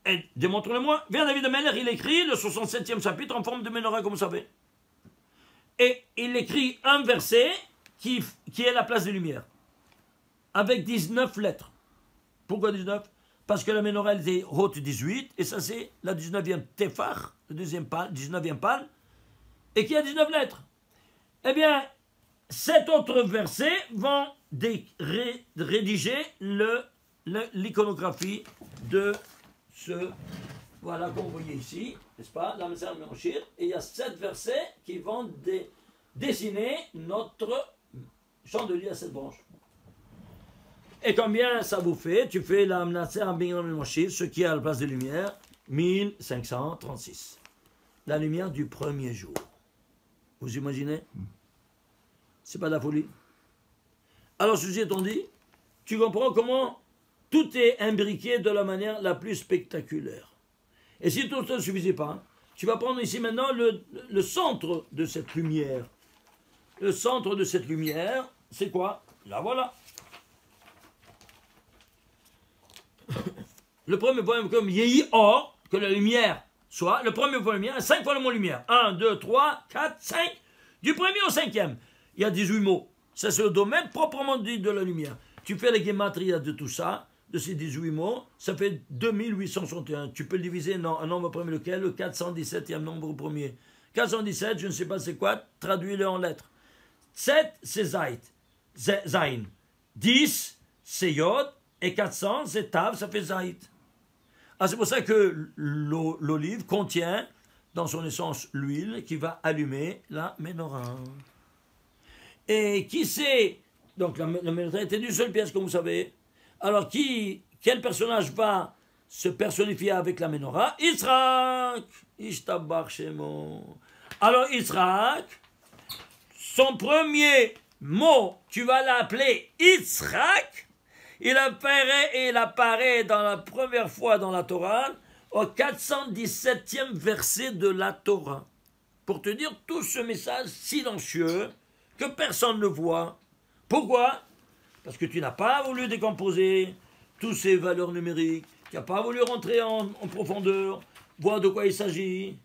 Et démontre-le-moi. Viens David de Meller, il écrit le 67e chapitre en forme de menorah, comme vous savez. Et il écrit un verset qui est la place des lumières. Avec 19 lettres. Pourquoi 19? Parce que la menorah, elle est haute 18, et ça c'est la 19e Tefach, le 19e pal, et qui a 19 lettres. Eh bien, cet autre verset vont rédiger l'iconographie de ce, voilà, qu'on voyait ici, n'est-ce pas, dans le Message Menachir, et il y a 7 versets qui vont dessiner notre chandelier à cette branche. Et combien ça vous fait? Tu fais la Mnaser Abinyan Menachir, ce qui est à la place de lumière, 1536. La lumière du premier jour. Vous imaginez? C'est pas de la folie. Alors, ceci étant dit, tu comprends comment tout est imbriqué de la manière la plus spectaculaire. Et si tout ça ne suffisait pas, tu vas prendre ici maintenant le centre de cette lumière. Le centre de cette lumière, c'est quoi? Là, voilà. Le premier point, comme Yehi Or, que la lumière soit, le premier point lumière, 5 fois le mot lumière. 1, 2, 3, 4, 5. Du premier au 5e, il y a 18 mots. Ça, c'est le domaine proprement dit de la lumière. Tu fais la gématria de tout ça, de ces 18 mots, ça fait 2861. Tu peux le diviser dans un nombre premier, lequel? Le 417e nombre premier. 417, je ne sais pas c'est quoi, traduis-le en lettres. 7, c'est Zain. 10, c'est Yod. Et 400, c'est Tav, ça fait Zaït. Ah, c'est pour ça que l'olive contient dans son essence l'huile qui va allumer la menorah. Et qui c'est? Donc la menorah était d'une seule pièce, comme vous savez. Alors quel personnage va se personnifier avec la menorah? Yitzhak. Ishtabach Shemo. Alors Yitzhak, son premier mot, tu vas l'appeler Yitzhak. Il apparaît dans la première fois dans la Torah, au 417e verset de la Torah. pour te dire tout ce message silencieux que personne ne voit. Pourquoi? Parce que tu n'as pas voulu décomposer toutes ces valeurs numériques, tu n'as pas voulu rentrer en profondeur, voir de quoi il s'agit.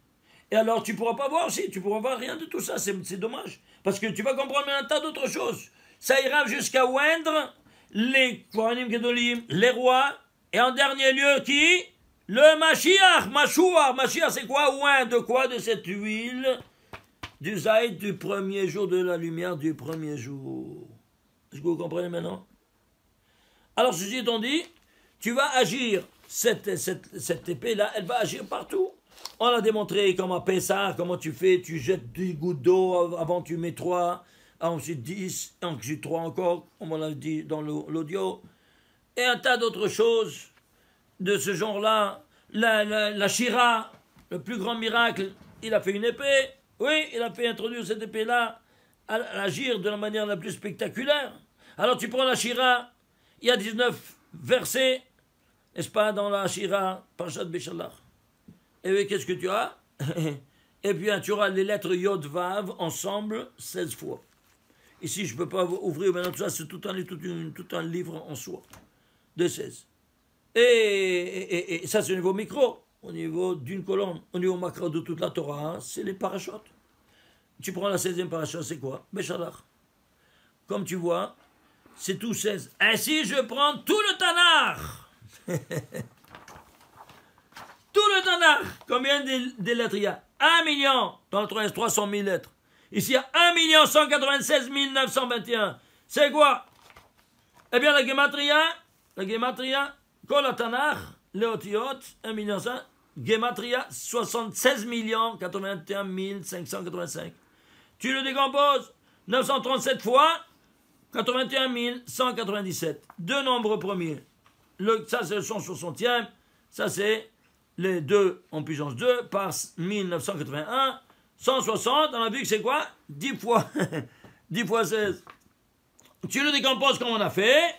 Et alors tu ne pourras pas voir aussi, tu ne pourras voir rien de tout ça, c'est dommage. Parce que tu vas comprendre un tas d'autres choses. Ça ira jusqu'à oindre les Kohanim Gedolim, les rois, et en dernier lieu qui? Le Mashiach. Mashiach c'est quoi? Oint de quoi? De cette huile du Zaïd du premier jour, de la lumière du premier jour. Est-ce que vous comprenez maintenant? Alors ceci étant dit, tu vas agir, cette épée-là, elle va agir partout. On a démontré comment Pessah, comment tu fais, tu jettes 10 gouttes d'eau, avant tu mets 3, ensuite 10, ensuite 3 encore, comme on l'a dit dans l'audio, et un tas d'autres choses de ce genre-là. La Shira, le plus grand miracle, il a fait une épée, oui, il a fait introduire cette épée-là à agir de la manière la plus spectaculaire. Alors tu prends la Shira, il y a 19 versets, n'est-ce pas, dans la Shira, Parashat Beshalach. Et oui, qu'est-ce que tu as? Et bien, tu auras les lettres Yod Vav ensemble 16 fois. Ici, je ne peux pas ouvrir maintenant tout ça, c'est tout un livre en soi, de 16. Et ça, c'est au niveau micro, au niveau d'une colonne, au niveau macro de toute la Torah, hein, c'est les parachutes. Tu prends la 16e parachute, c'est quoi? Beshalach. Comme tu vois, c'est tout 16. Ainsi, je prends tout le Tanakh. Tout le Tanakh. Combien de lettres il y a? 1 million. Dans le 300 000 lettres. Ici, il y a 1 196 921. C'est quoi? Eh bien, la Gematria, Kol Tanakh, Leotiot, 1 million 5, Gematria, 76 81 585. Tu le décomposes, 937 fois, 81 197. Deux nombres premiers. Ça, c'est le 160e. Ça, c'est les 2 en puissance 2 par 1981. 160, on a vu que c'est quoi? 10 fois 10 fois 16. Tu le décomposes comme on a fait,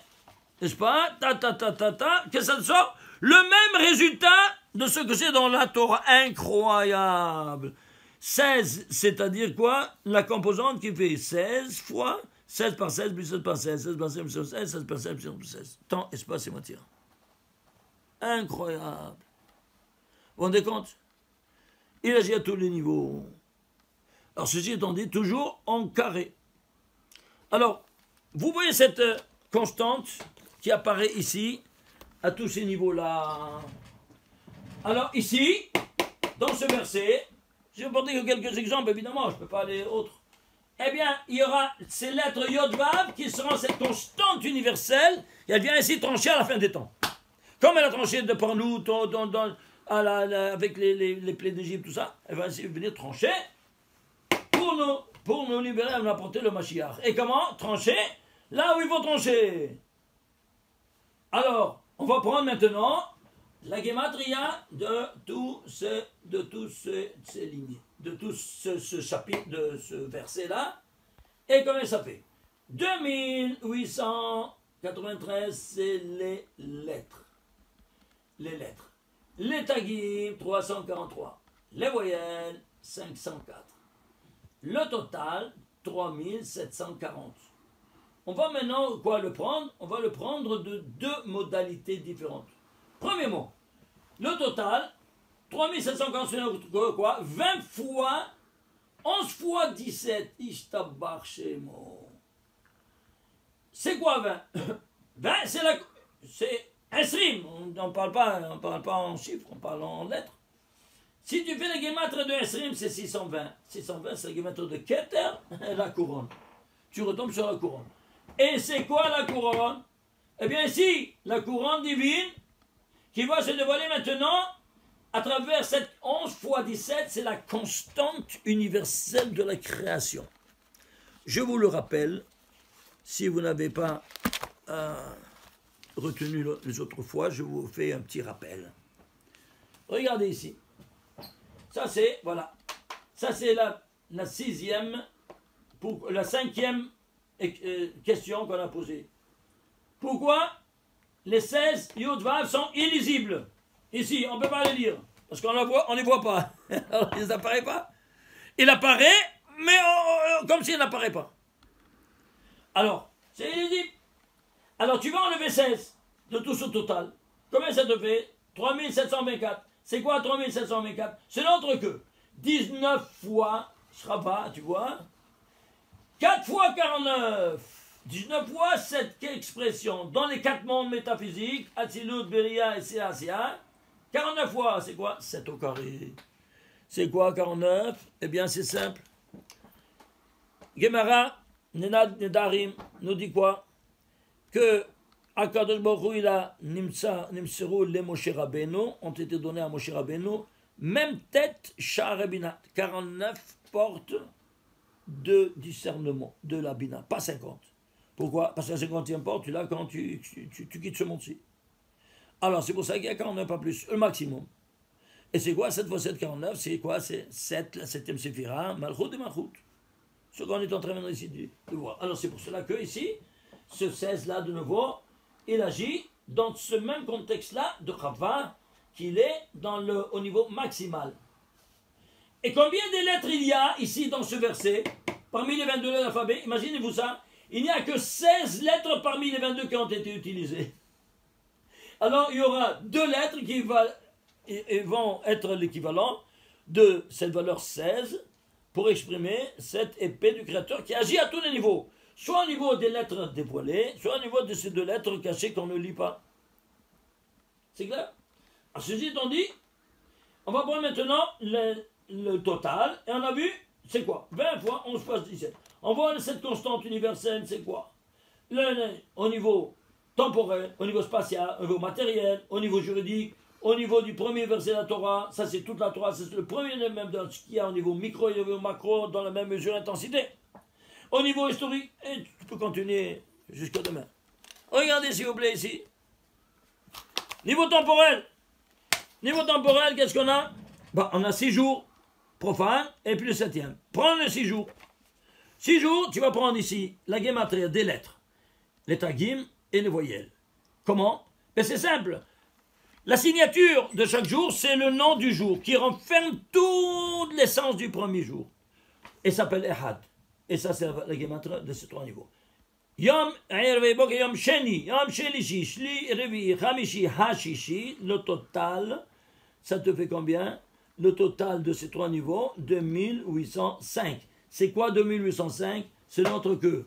n'est-ce pas? Qu'est-ce que ça te sort? Le même résultat de ce que c'est dans la Torah. Incroyable. 16, c'est-à-dire quoi? La composante qui fait 16 fois 16 par 16 plus 16 par 16, 16 par 16 plus 16, 16 par 16 plus 16. Temps, espace et matière. Incroyable. Vous vous rendez compte? Il agit à tous les niveaux. Alors, ceci étant dit, toujours en carré. Alors, vous voyez cette constante qui apparaît ici, à tous ces niveaux-là. Alors, ici, dans ce verset, je vais vous porter que quelques exemples, évidemment, je ne peux pas aller autres. Eh bien, il y aura ces lettres Yod-Vav qui seront cette constante universelle, et elle vient ainsi trancher à la fin des temps. Comme elle a tranché de par nous, avec les plaies d'Égypte, tout ça, elle va ainsi venir trancher pour nous libérer et nous apporter le Mashiach. Et comment? Trancher là où il faut trancher. Alors, on va prendre maintenant la Gematria de tous ces lignes, de tout ce chapitre, de ce verset-là. Et comment ça fait? 2893, c'est les lettres. Les lettres. Les tagim, 343. Les voyelles, 504. Le total, 3740. On va maintenant quoi le prendre? On va le prendre de 2 modalités différentes. Premier mot, le total, 3740, quoi? 20 fois, 11 fois 17. Ishtabar Shemo. C'est quoi 20? 20, c'est Esrim. On ne parle pas en chiffres, on parle en lettres. Si tu fais la guématre de Esrim, c'est 620. 620, c'est la guématre de Keter, la couronne. Tu retombes sur la couronne. Et c'est quoi la couronne? Eh bien ici, la couronne divine qui va se dévoiler maintenant à travers cette 11 fois 17, c'est la constante universelle de la création. Je vous le rappelle, si vous n'avez pas retenu les autres fois, je vous fais un petit rappel. Regardez ici. Ça c'est, voilà, ça c'est la 6e, la 5e question qu'on a posée. Pourquoi les 16 Yod Vav sont illisibles? Ici, on ne peut pas les lire, parce qu'on ne les voit pas. Alors, ils n'apparaissent pas. Il apparaît, mais comme s'il n'apparaît pas. Alors, c'est illisible. Alors, tu vas enlever 16 de tout ce total. Combien ça te fait? 3724. C'est quoi 3724? C'est l'autre que 19 fois, Shrava, tu vois, 4 fois 49. 19 fois cette expression dans les 4 mondes métaphysiques, Atzilut, Beria et Seasia. 49 fois, c'est quoi? 7 au carré. C'est quoi 49? Eh bien, c'est simple. Gemara, Nenad Nedarim, nous dit quoi? Que Akadosh Baruch Hu, il a Nimseru les Moshe Rabbeinu, ont été donnés à Moshe Rabbeinu, même tête, Sha'ar Bina, 49 portes de discernement de la Bina, pas 50. Pourquoi? Parce que la 50e porte, tu l'as quand tu quittes ce monde-ci. Alors, c'est pour ça qu'il y a 49, pas plus, le maximum. Et c'est quoi 7 fois 7, 49? C'est quoi? C'est 7, la 7e séphira, Malchut et Malchut. Ce qu'on est en train ici de voir. Alors, c'est pour cela que ici, ce 16-là, de nouveau, il agit dans ce même contexte-là de Chava, qu'il est au niveau maximal. Et combien de lettres il y a ici dans ce verset? Parmi les 22 lettres de l'alphabet, imaginez-vous ça, il n'y a que 16 lettres parmi les 22 qui ont été utilisées. Alors, il y aura 2 lettres qui vont être l'équivalent de cette valeur 16 pour exprimer cette épée du Créateur qui agit à tous les niveaux. Soit au niveau des lettres dévoilées, soit au niveau de ces 2 lettres cachées qu'on ne lit pas. C'est clair? À ceci étant dit, on va voir maintenant le total. Et on a vu, c'est quoi? 20 fois 11 fois 17. On voit cette constante universelle, c'est quoi? Au niveau temporel, au niveau spatial, au niveau matériel, au niveau juridique, au niveau du premier verset de la Torah, ça c'est toute la Torah, c'est le premier même dans ce qu'il y a au niveau micro et au niveau macro, dans la même mesure d'intensité. Au niveau historique, et tu peux continuer jusqu'à demain. Regardez s'il vous plaît ici. Niveau temporel. Niveau temporel, qu'est-ce qu'on a? On a 6 jours profanes et puis le 7e. Prends les 6 jours. 6 jours, tu vas prendre ici la guématrie des lettres, les tagim et les voyelles. Comment? C'est simple. La signature de chaque jour, c'est le nom du jour qui renferme toute l'essence du premier jour. Et s'appelle Ehad. Et ça, c'est la guématrie de ces 3 niveaux. Yom, Yom Sheni, Yom Shelishi, Shli, Revi, Hamishi, Hashishi, le total, ça te fait combien? Le total de ces 3 niveaux, 2805. C'est quoi 2805? C'est notre que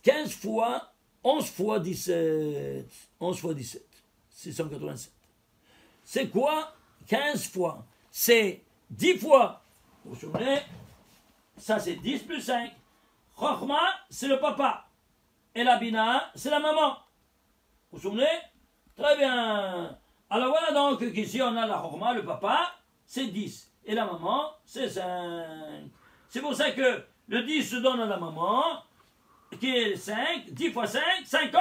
15 fois, 11 fois 17. 11 fois 17. 687. C'est quoi 15 fois? C'est 10 fois. Vous vous souvenez? Ça, c'est 10 plus 5. Chokhma, c'est le papa. Et la Bina, c'est la maman. Vous vous souvenez? Très bien. Alors voilà donc qu'ici, on a la Chokhma, le papa, c'est 10. Et la maman, c'est 5. C'est pour ça que le 10 se donne à la maman, qui est 5. 10 fois 5, 50.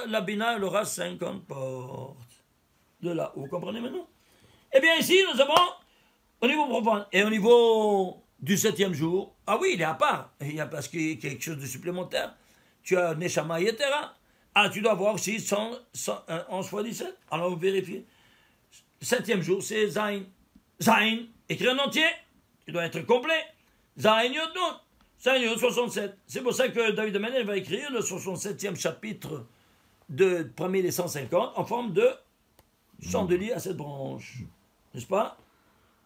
La Bina, elle aura 50 portes. De là. Vous comprenez maintenant? Eh bien, ici, nous avons, au niveau profane, et au niveau du 7e jour, ah oui, il est à part. Il y a parce qu'il y a quelque chose de supplémentaire. Tu as Neshama Yetera. Ah, tu dois avoir aussi 11 fois 17. Alors, vous vérifiez. 7e jour, c'est Zain. Zain, écrit en entier. Il doit être complet. Zain Yod Nun. Zain Yod 67. C'est pour ça que David Aménel va écrire le 67e chapitre parmi les 150 en forme de chandelier à cette branche. N'est-ce pas?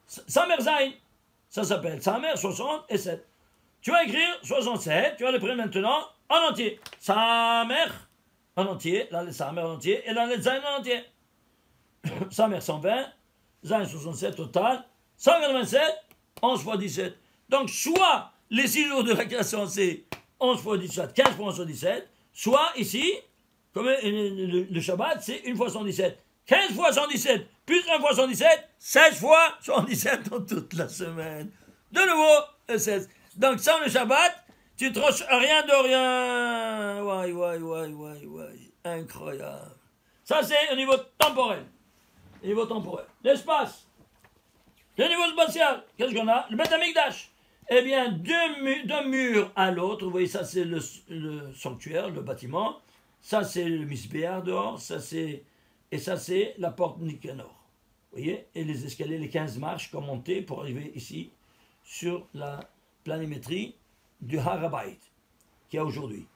Samer Zain. Ça s'appelle Samer 67. Tu vas écrire 67, tu vas le prendre maintenant en entier. Samer en entier, là le Samer en entier, et là le Zain en entier. Samer 120, Zain 67 total, 187, 11 fois 17. Donc soit les 6 jours de la création c'est 11 fois 17, 15 fois 11 fois 17, soit ici, comme le Shabbat, c'est 1 fois 117. 15 fois 117, plus 1 fois 117, 16 fois 117 dans toute la semaine. De nouveau, 16. Donc, sans le Shabbat, tu troches rien de rien. Ouais. Incroyable. Ça, c'est au niveau temporel. Au niveau temporel. L'espace. Le niveau spatial. Qu'est-ce qu'on a? Le Beth Amikdash. Eh bien, d'un mur à l'autre, vous voyez, ça, c'est le sanctuaire, le bâtiment. Ça, c'est le Misbéar dehors. Et ça, c'est la porte Nicanor. Vous voyez? Et les escaliers, les 15 marches qu'on montait pour arriver ici, sur la planimétrie du Har HaBayit qu'il y a aujourd'hui.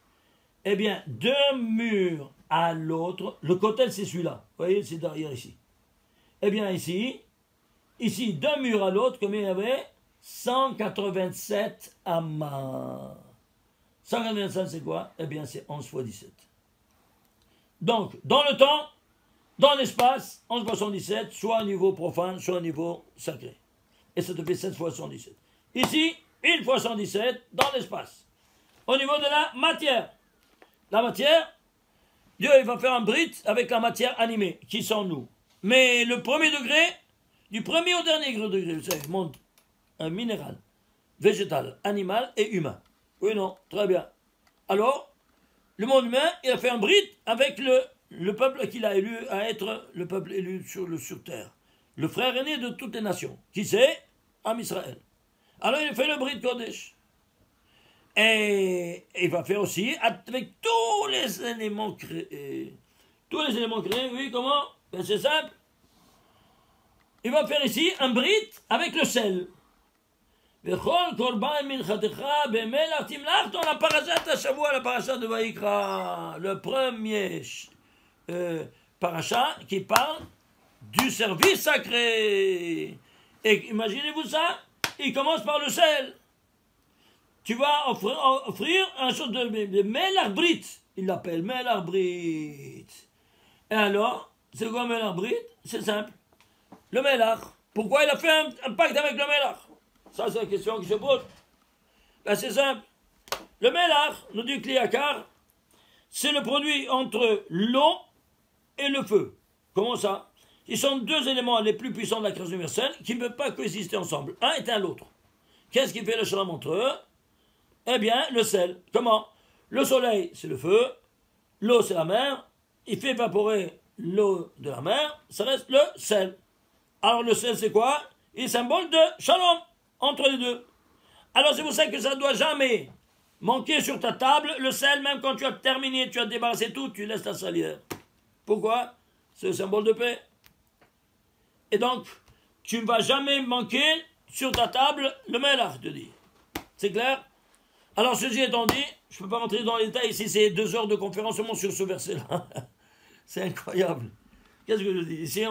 Eh bien, d'un mur à l'autre, le kotel c'est celui-là, vous voyez, c'est derrière ici. Eh bien ici, d'un mur à l'autre, combien il y avait 187 amas. 187 c'est quoi? Eh bien c'est 11 fois 17. Donc, dans le temps, dans l'espace, 11 fois 117, soit au niveau profane, soit au niveau sacré. Et ça te fait 7 fois 117. Ici, 1 fois 117 dans l'espace. Au niveau de la matière. La matière, Dieu il va faire un brit avec la matière animée, qui sont nous. Mais le premier degré, du premier au dernier degré, vous savez, monte un minéral, végétal, animal et humain. Oui, non, très bien. Alors, le monde humain, il a fait un brit avec le peuple qu'il a élu à être le peuple élu sur terre. Le frère aîné de toutes les nations. Qui c'est? Am Israël. Alors il a fait le brit Kodesh. Et il va faire aussi avec tous les éléments créés. Tous les éléments créés, oui, comment? Ben c'est simple. Il va faire ici un brit avec le sel. Dans la parashat à Shavua, la parashat de Vaïkra, le premier parashat qui parle du service sacré. Et imaginez-vous ça, il commence par le sel. Tu vas offrir un chose de Melach Brit. Il l'appelle Melach Brit. Et alors, c'est quoi Melach Brit? C'est simple. Le Melach. Pourquoi il a fait un pacte avec le Melach? Ça, c'est la question qui se pose. Ben, c'est simple. Le Melach, nous dit Kliakar, c'est le produit entre l'eau et le feu. Comment ça? Ils sont deux éléments les plus puissants de la création universelle qui ne peuvent pas coexister ensemble. Un éteint l'autre. Qu'est-ce qui fait le shalom entre eux? Eh bien, le sel. Comment? Le soleil, c'est le feu. L'eau, c'est la mer. Il fait évaporer l'eau de la mer. Ça reste le sel. Alors, le sel, c'est quoi? Il est symbole de shalom entre les deux. Alors, c'est pour ça que ça ne doit jamais manquer sur ta table. Le sel, même quand tu as terminé, tu as débarrassé tout, tu laisses la salière. Pourquoi? C'est le symbole de paix. Et donc, tu ne vas jamais manquer sur ta table le melach, je te dis. C'est clair? Alors, ceci étant dit, je ne peux pas rentrer dans les détails, ici c'est 2 heures de conférence seulement sur ce verset-là. C'est incroyable. Qu'est-ce que je dis? Ici,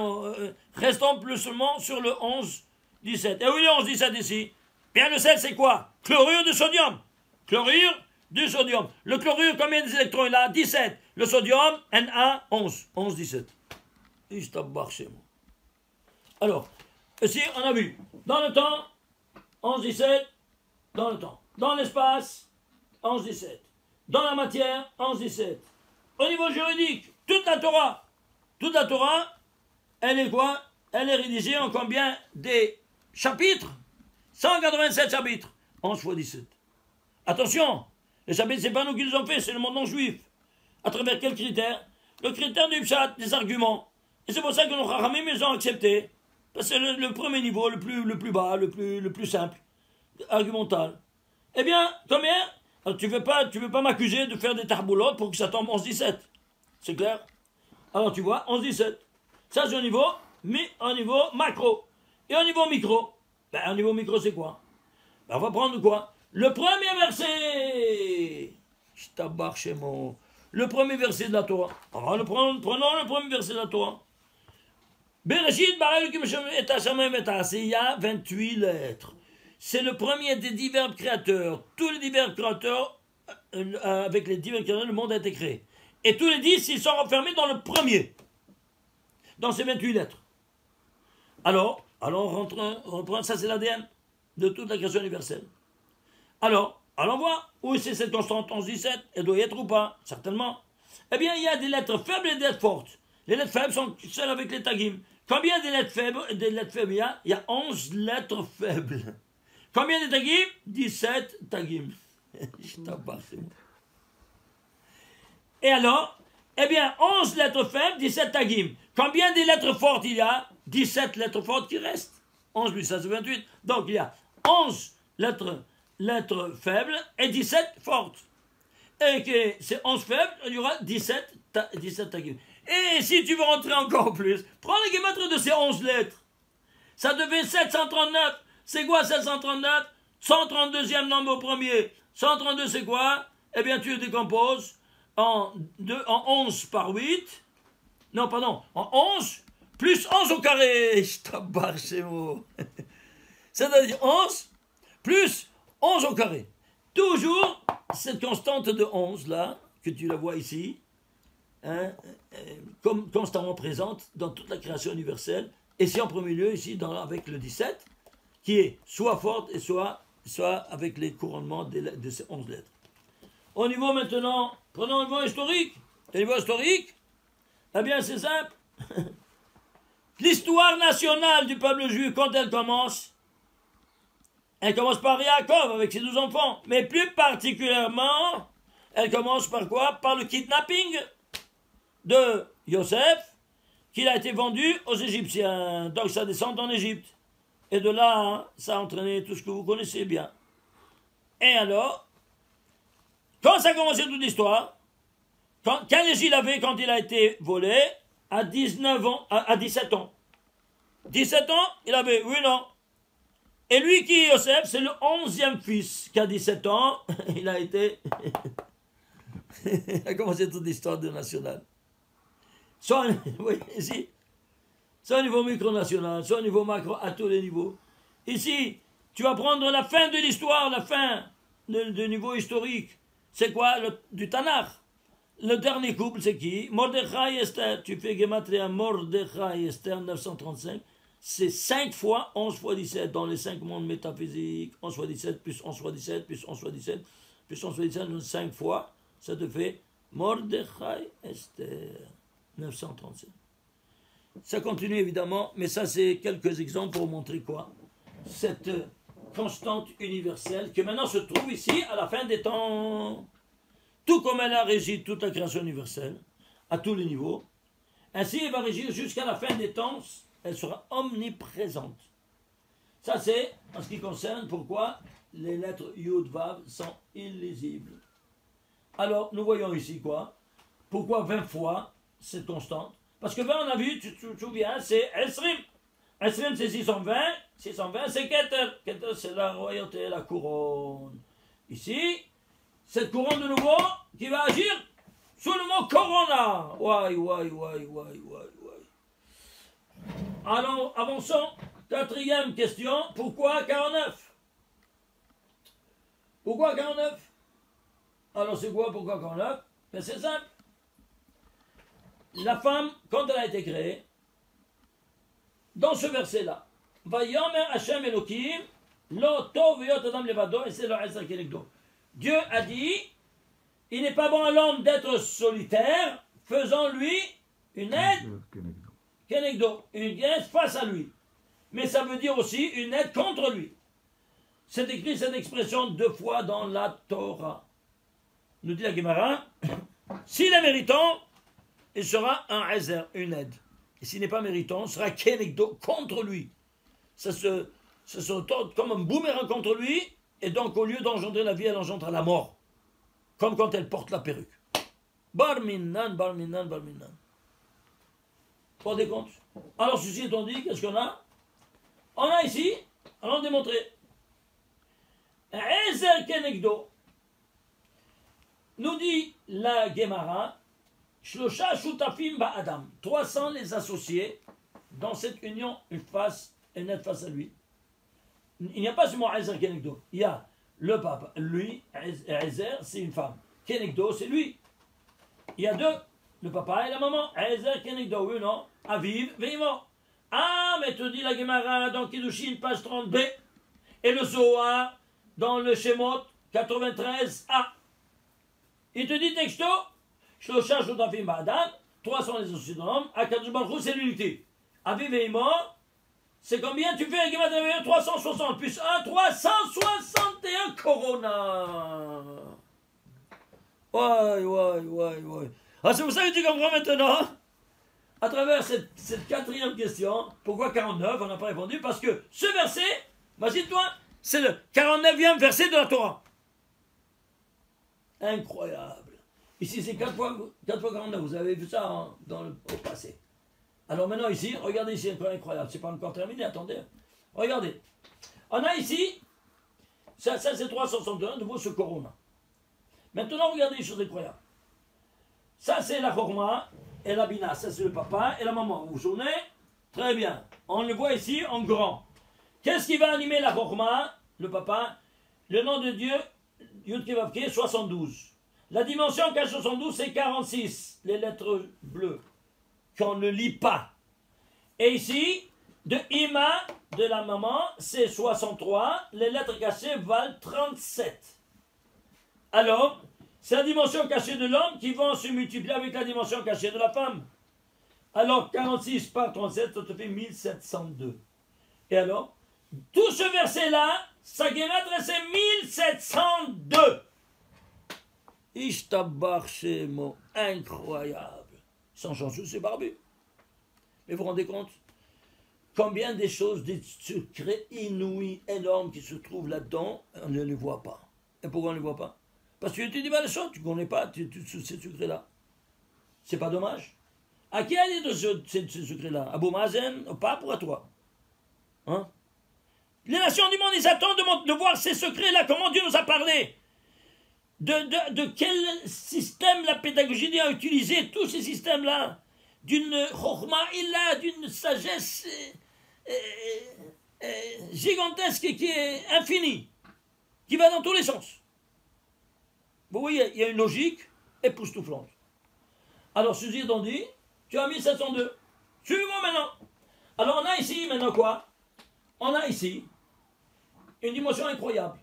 restons plus seulement sur le 11, 17. Et oui, le 11, 17 ici. Bien, le sel, c'est quoi? Chlorure de sodium. Chlorure du sodium. Le chlorure, combien d'électrons il a? 17. Le sodium, Na, 11. 11, 17. Et je tabarre chez moi. Alors, ici, on a vu. Dans le temps, 11, 17. Dans le temps. Dans l'espace, 11, 17. Dans la matière, 11, 17. Au niveau juridique, toute la Torah, elle est quoi? Elle est rédigée en combien des chapitres? 187 chapitres. 11 fois 17. Attention, les chapitres, c'est pas nous qui les ont fait, c'est le monde non juif. À travers quel critère? Le critère du pshat, des arguments. Et c'est pour ça que nos Chachamim, ils ont accepté. Parce que c'est le premier niveau, le plus bas, le plus simple, argumental. Eh bien, combien? Alors, tu veux pas m'accuser de faire des tarboulottes pour que ça tombe 11-17. C'est clair? Alors tu vois, 11-17. Ça c'est au niveau macro. Et au niveau micro? Ben, au niveau micro, c'est quoi? Ben, on va prendre quoi? Le premier verset. Je tabarre chez moi. Le premier verset de la Torah. On va le prendre, prenons le premier verset de la Torah. Bereshit bara Elokim et Hashamayim et Ha'aseh. Il y a 28 lettres. C'est le premier des divers créateurs. Tous les divers créateurs, avec les divers créateurs, le monde a été créé. Et tous les 10, ils sont enfermés dans le premier. Dans ces 28 lettres. Alors on reprend, ça c'est l'ADN de toute la création universelle. Alors on voit, où c'est cette constante 11-17, elle doit y être ou pas, certainement. Eh bien, il y a des lettres faibles et des lettres fortes. Les lettres faibles sont celles avec les tagim. Combien de lettres faibles il y a? Il y a 11 lettres faibles. Combien de tagim? 17 tagim. Je t'embarque. Et alors, eh bien, 11 lettres faibles, 17 tagim. Combien de lettres fortes il y a? 17 lettres fortes qui restent. 11 plus 16, 28. Donc, il y a 11 lettres faibles et 17 fortes. Et que ces 11 faibles, il y aura 17 tagim. Et si tu veux rentrer encore plus, prends les guématres de ces 11 lettres. Ça devait 739. C'est quoi 739? 132e nombre au premier. 132 c'est quoi? Eh bien tu le décomposes en 11 par 8. Non, pardon, en 11 plus 11 au carré. Je t'embarque ces mots. C'est-à-dire 11 plus 11 au carré. Toujours cette constante de 11 là, que tu la vois ici, hein, comme constamment présente dans toute la création universelle, et c'est en premier lieu ici avec le 17, qui est soit forte et soit avec les couronnements de ces 11 lettres. Au niveau maintenant, prenons le niveau historique. Le niveau historique, eh bien c'est simple. L'histoire nationale du peuple juif, quand elle commence par Yaakov avec ses 12 enfants. Mais plus particulièrement, elle commence par quoi? Par le kidnapping de Yosef, qu'il a été vendu aux Égyptiens. Donc ça descend en Égypte. Et de là, hein, ça a entraîné tout ce que vous connaissez bien. Et alors, quand ça a commencé toute l'histoire, quel âge il avait quand il a été volé? À 19 ans, à 17 ans. 17 ans, il avait 8 ans. Et lui qui est Yosef, c'est le 11e fils qui a 17 ans. Il a été... il a commencé toute l'histoire de national. Soit, oui, ici, soit au niveau micronational, soit au niveau macro, à tous les niveaux. Ici, tu vas prendre la fin de l'histoire, la fin du niveau historique. C'est quoi? Du Tanakh. Le dernier couple, c'est qui? Mordechai et Esther. Tu fais Gematria Mordechai et Esther 935. C'est 5 fois 11 fois 17 dans les 5 mondes métaphysiques. 11 fois 17 plus 11 fois 17 plus 11 fois 17 plus 11 fois 17, 5 fois. Ça te fait Mordechai Esther 935. Ça continue évidemment, mais ça c'est quelques exemples pour montrer quoi? Cette constante universelle que maintenant se trouve ici à la fin des temps. Tout comme elle a régi toute la création universelle, à tous les niveaux, ainsi elle va régir jusqu'à la fin des temps, elle sera omniprésente. Ça c'est en ce qui concerne pourquoi les lettres Yud Vav sont illisibles. Alors nous voyons ici quoi? Pourquoi 20 fois cette constante? Parce que 20 on a vu, tu te souviens, c'est Esrim. Esrim c'est 620, 620 c'est Keter. Keter c'est la royauté, la couronne. Ici, cette couronne de nouveau qui va agir sous le mot Corona. Ouais. Alors, avançons. 4e question. Pourquoi 49? Pourquoi 49? Alors, c'est quoi pourquoi 49? Ben, c'est simple. La femme, quand elle a été créée, dans ce verset-là, Vayomer Hashem Elohim, Lo Tov Yot Adam Levado, et c'est le Ezra Kenegdo. Dieu a dit, il n'est pas bon à l'homme d'être solitaire, faisons-lui une aide, Kenegdo, une aide face à lui. Mais ça veut dire aussi une aide contre lui. C'est écrit cette expression 2 fois dans la Torah. Nous dit la Gemara, s'il est méritant, il sera un Ezer, une aide. Et s'il n'est pas méritant, il sera Kenegdo, contre lui. Ça se tourne comme un boomerang contre lui. Et donc, au lieu d'engendrer la vie, elle engendre la mort. Comme quand elle porte la perruque. Barminan. Vous vous rendez compte? Alors, ceci étant dit, qu'est-ce qu'on a? On a ici, allons démontrer. Ezer Kenegdo. Nous dit la Gemara, Shlosha Shutafim Ba'adam. 300 les associés dans cette union, une aide face à lui. Il n'y a pas seulement Ezer Kenegdo. Il y a le papa, lui, Ezer, c'est une femme. Kenegdo, c'est lui. Il y a 2, le papa et la maman. Ezer Kenegdo, oui, non? Aviv, Veimo. Ah, mais te dit la Gemara dans Kiddushin, page 30b. Et le Zohar, dans le Shemot, 93a. Il te dit texto, Shlosha Shutafim Ba'adam, 300 les associés de l'homme, Akadosh Baruch Hu, c'est l'unité. Aviv, Veimo. C'est combien? Tu fais un Gematria 360 plus 1, 361 Corona. Ouais. Ah, c'est pour ça que tu comprends maintenant, à travers cette 4e question, pourquoi 49? On n'a pas répondu, parce que ce verset, imagine-toi, c'est le 49e verset de la Torah. Incroyable. Ici, c'est 4 fois 49. Vous avez vu ça au passé. Alors maintenant ici, regardez ici, incroyable, c'est pas encore terminé, attendez. Regardez. On a ici Ça c'est 361 de ce corona. Maintenant, regardez les choses incroyables. Ça, c'est la Chorma et la Bina. Ça, c'est le papa et la maman. Vous vous souvenez? Très bien. On le voit ici en grand. Qu'est-ce qui va animer la Chorma? Le papa. Le nom de Dieu, Yud Kei Vav Kei, 72. La dimension K 72, c'est 46. Les lettres bleues. Qu'on ne lit pas. Et ici, de Ima, de la maman, c'est 63. Les lettres cachées valent 37. Alors, c'est la dimension cachée de l'homme qui va se multiplier avec la dimension cachée de la femme. Alors, 46 par 37, ça te fait 1702. Et alors, tout ce verset-là, sa guématre, c'est 1702. Ishtabar Shemo, incroyable. Sans chanceux, c'est barbu. Mais vous vous rendez compte combien des choses, des secrets inouïs, énormes qui se trouvent là-dedans, on ne les voit pas. Et pourquoi on ne les voit pas? Parce que tu dis mal les choses, tu ne connais pas ces secrets-là. C'est pas dommage? À qui a dit de ces secrets-là? À Abou Mazen, pas pour à toi. Hein? Les nations du monde, ils attendent de voir ces secrets-là, comment Dieu nous a parlé. De quel système la pédagogie a utilisé, tous ces systèmes-là. D'une chorma illa, d'une sagesse gigantesque qui est infinie, qui va dans tous les sens. Vous voyez, il y a une logique époustouflante. Alors, ceci étant dit, tu as 1702. Suivez-moi maintenant. Alors, on a ici, maintenant quoi? On a ici une dimension incroyable.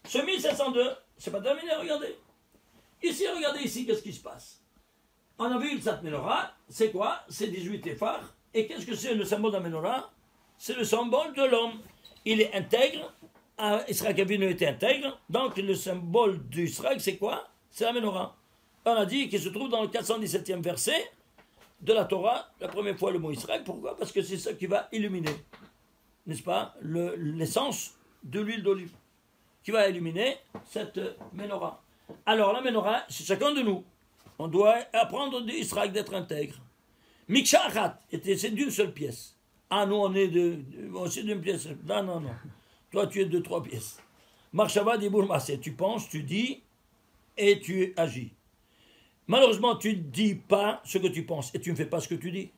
Ce 1702, c'est pas terminé, regardez. Ici, regardez ici, qu'est-ce qui se passe? On a vu le Sat Menorah, c'est quoi? C'est 18 Éphars. Et qu'est-ce que c'est le symbole de la Menorah? C'est le symbole de l'homme. Il est intègre. Israël Avinu était intègre. Donc le symbole d'Israël, c'est quoi? C'est la Menorah. On a dit qu'il se trouve dans le 417e verset de la Torah, la première fois le mot Israël. Pourquoi? Parce que c'est ça qui va illuminer, n'est-ce pas, l'essence de l'huile d'olive, qui va illuminer cette Menorah. Alors la Menorah, c'est chacun de nous. On doit apprendre d'Israël d'être intègre. Miksha Achat, c'est d'une seule pièce. Ah, nous, on est c'est d'une pièce. Non, non, non. Toi, tu es de 3 pièces. Marshava Dibour Massé. Tu penses, tu dis et tu agis. Malheureusement, tu ne dis pas ce que tu penses et tu ne fais pas ce que tu dis.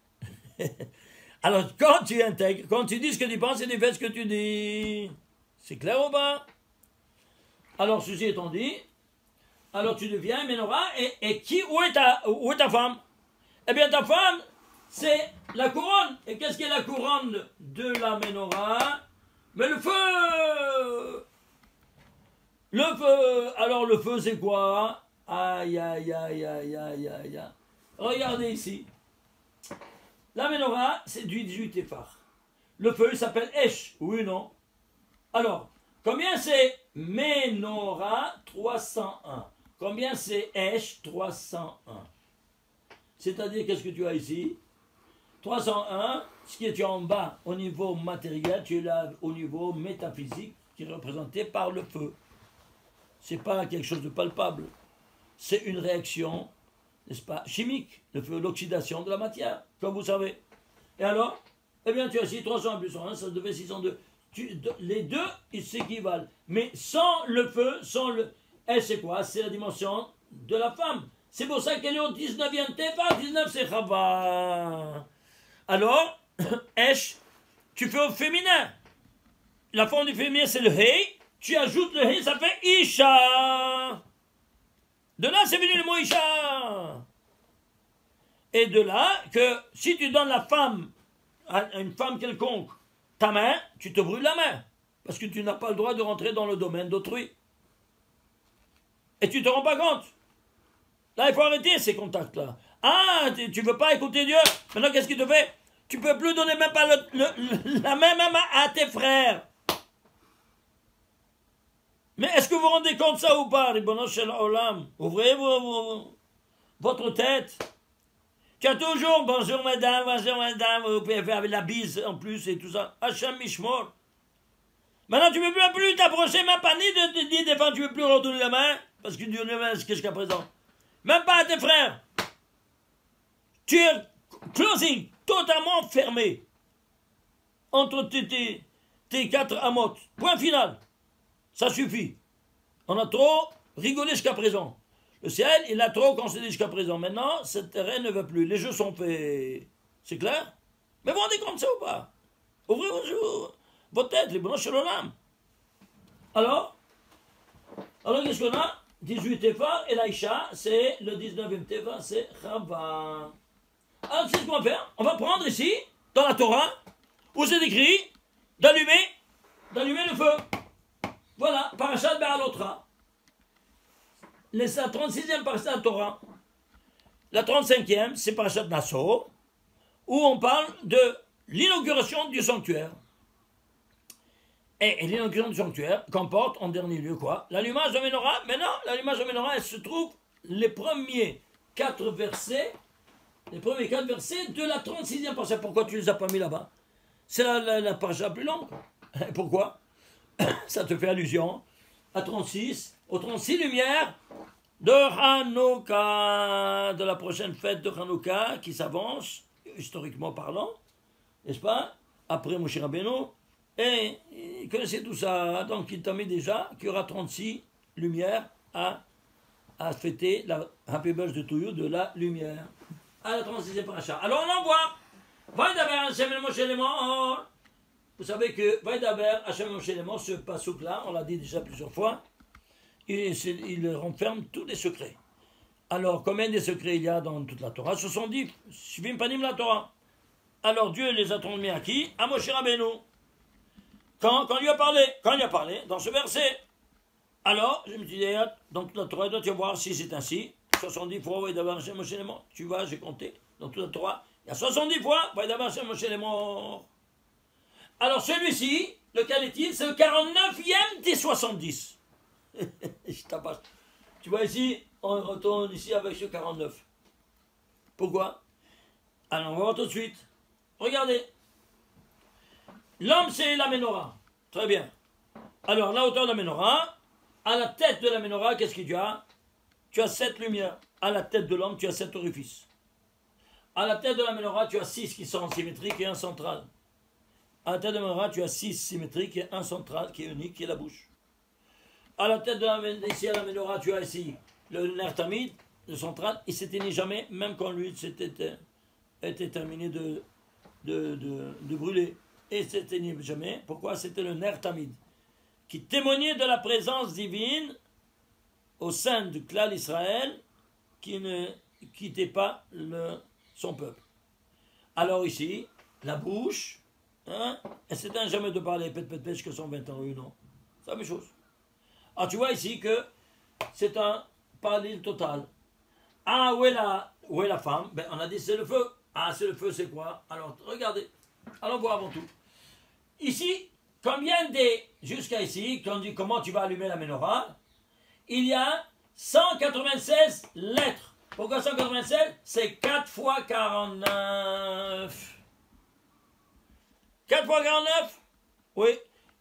Alors, quand tu intègres, quand tu dis ce que tu penses et tu fais ce que tu dis, c'est clair ou pas? Alors, ceci étant dit, alors tu deviens Menorah et où est ta femme? Eh bien, ta femme, c'est la couronne. Et qu'est-ce qu'est la couronne de la Menorah? Mais le feu! Le feu! Alors, le feu, c'est quoi? Aïe, aïe, aïe, aïe, aïe, aïe, aïe. Regardez ici. La Menorah, c'est du 18 Éphars. Le feu, il s'appelle Esh. Oui ou non? Alors, combien c'est Menorah? 301. Combien c'est Esh? 301. C'est-à-dire, qu'est-ce que tu as ici? 301, ce qui est en bas au niveau matériel, tu es là au niveau métaphysique, qui est représenté par le feu. Ce n'est pas quelque chose de palpable. C'est une réaction, n'est-ce pas, chimique, le feu, l'oxydation de la matière, comme vous savez. Et alors? Eh bien, tu as ici 301 plus 101, ça devait 602. Les deux, ils s'équivalent. Mais sans le feu, sans le... Et c'est quoi? C'est la dimension de la femme. C'est pour ça qu'elle est au 19e Tefa, 19 c'est Chava. Alors, Esh, tu fais au féminin. La forme du féminin, c'est le Hei. Tu ajoutes le Hei, ça fait Isha. De là, c'est venu le mot Isha. Et de là, que si tu donnes la femme à une femme quelconque, ta main, tu te brûles la main. Parce que tu n'as pas le droit de rentrer dans le domaine d'autrui. Et tu ne te rends pas compte. Là, il faut arrêter ces contacts-là. Ah, tu ne veux pas écouter Dieu? Maintenant, qu'est-ce qu'il te fait? Tu ne peux plus donner même pas la main même à tes frères. Mais est-ce que vous vous rendez compte ça ou pas, Ribono Shel Olam? Ouvrez votre tête. Tu as toujours bonjour madame, vous pouvez faire avec la bise en plus et tout ça. Hachem Mishmor. Maintenant, tu ne veux plus t'approcher, même pas ni des femmes, tu ne veux plus leur donner la main, parce que Dieu ne veut jusqu'à présent. Même pas à tes frères. Tu es closing, totalement fermé entre tes 4 amotes. Point final. Ça suffit. On a trop rigolé jusqu'à présent. Le ciel, il a trop concédé jusqu'à présent. Maintenant, ce terrain ne veut plus. Les jeux sont faits. C'est clair? Mais vous vous rendez compte ça ou pas? Ouvrez vos têtes, les bonhommes sur le lame. Alors, qu'est-ce qu'on a? 18 Tefa et l'Aïcha, c'est le 19e Tefa, c'est Chava. Alors, c'est ce qu'on va faire. On va prendre ici, dans la Torah, où c'est écrit d'allumer le feu. Voilà, Parashat Be'alotra. La 36e Parashat de la Torah. La 35e, c'est Parashat Nassau, où on parle de l'inauguration du sanctuaire. Et l'inauguration du sanctuaire comporte en dernier lieu quoi? L'allumage de la Ménorah. Maintenant, l'allumage de la Ménorah, elle se trouve les premiers 4 versets de la 36e parasha. Pourquoi tu ne les as pas mis là-bas? C'est la parasha plus longue. Pourquoi? Ça te fait allusion à 36, aux 36 lumières de Hanouka, de la prochaine fête de Hanouka qui s'avance, historiquement parlant, n'est-ce pas? Après Moshe Rabbeinu. Et il connaissait tout ça, donc il t'a mis déjà qu'il y aura 36 lumières à fêter la Happy Birthday to You de la lumière. À la 36e paracha. Alors on envoie Vaidaber Hashem el Moshe Lemor. Vous savez que Vaidaber Hashem el Moshe Lemor, ce pasouk-là, on l'a dit déjà plusieurs fois, il renferme tous les secrets. Alors, combien de secrets il y a dans toute la Torah? 70, Shivim Panim la Torah. Alors Dieu les a transmis à qui? À Moshe Rabbeinu. Quand il a parlé, dans ce verset. Alors, je me dis, dans toute la Torah, tu vas voir si c'est ainsi. 70 fois, tu vois, j'ai compté. Dans toute la Torah, il y a 70 fois, alors celui-ci, lequel est-il? C'est le 49e des 70. Je t'apasse. Tu vois ici, on retourne ici avec ce 49. Pourquoi? Alors, on va voir tout de suite. Regardez. L'homme, c'est la Ménorah. Très bien. Alors, la hauteur de la Ménorah, à la tête de la Ménorah, qu'est-ce que tu as? Tu as 7 lumières. À la tête de l'homme, tu as 7 orifices. À la tête de la Ménorah, tu as 6 qui sont symétriques et un central. À la tête de la Ménorah, tu as 6 symétriques et un central qui est unique, qui est la bouche. À la tête de la ici à la Ménorah, tu as ici le nerf tamid, le central, il ne s'éteignait jamais, même quand l'huile était terminée de brûler. Et il ne s'éteignait jamais. Pourquoi? C'était le nerf tamid, qui témoignait de la présence divine au sein du clan d'Israël, qui ne quittait pas son peuple. Alors ici, la bouche, hein, elle s'éteint jamais de parler, pète, jusqu'à 120 ans, oui, non. C'est la même chose. Alors tu vois ici que c'est un parallèle total. Ah, où est la femme? Ben, on a dit c'est le feu. Ah, c'est le feu, c'est quoi? Alors, regardez. Allons voir avant tout. Ici, jusqu'à ici, quand on dit comment tu vas allumer la Ménorah, il y a 196 lettres. Pourquoi 196? C'est 4 fois 49. 4 fois 49? Oui.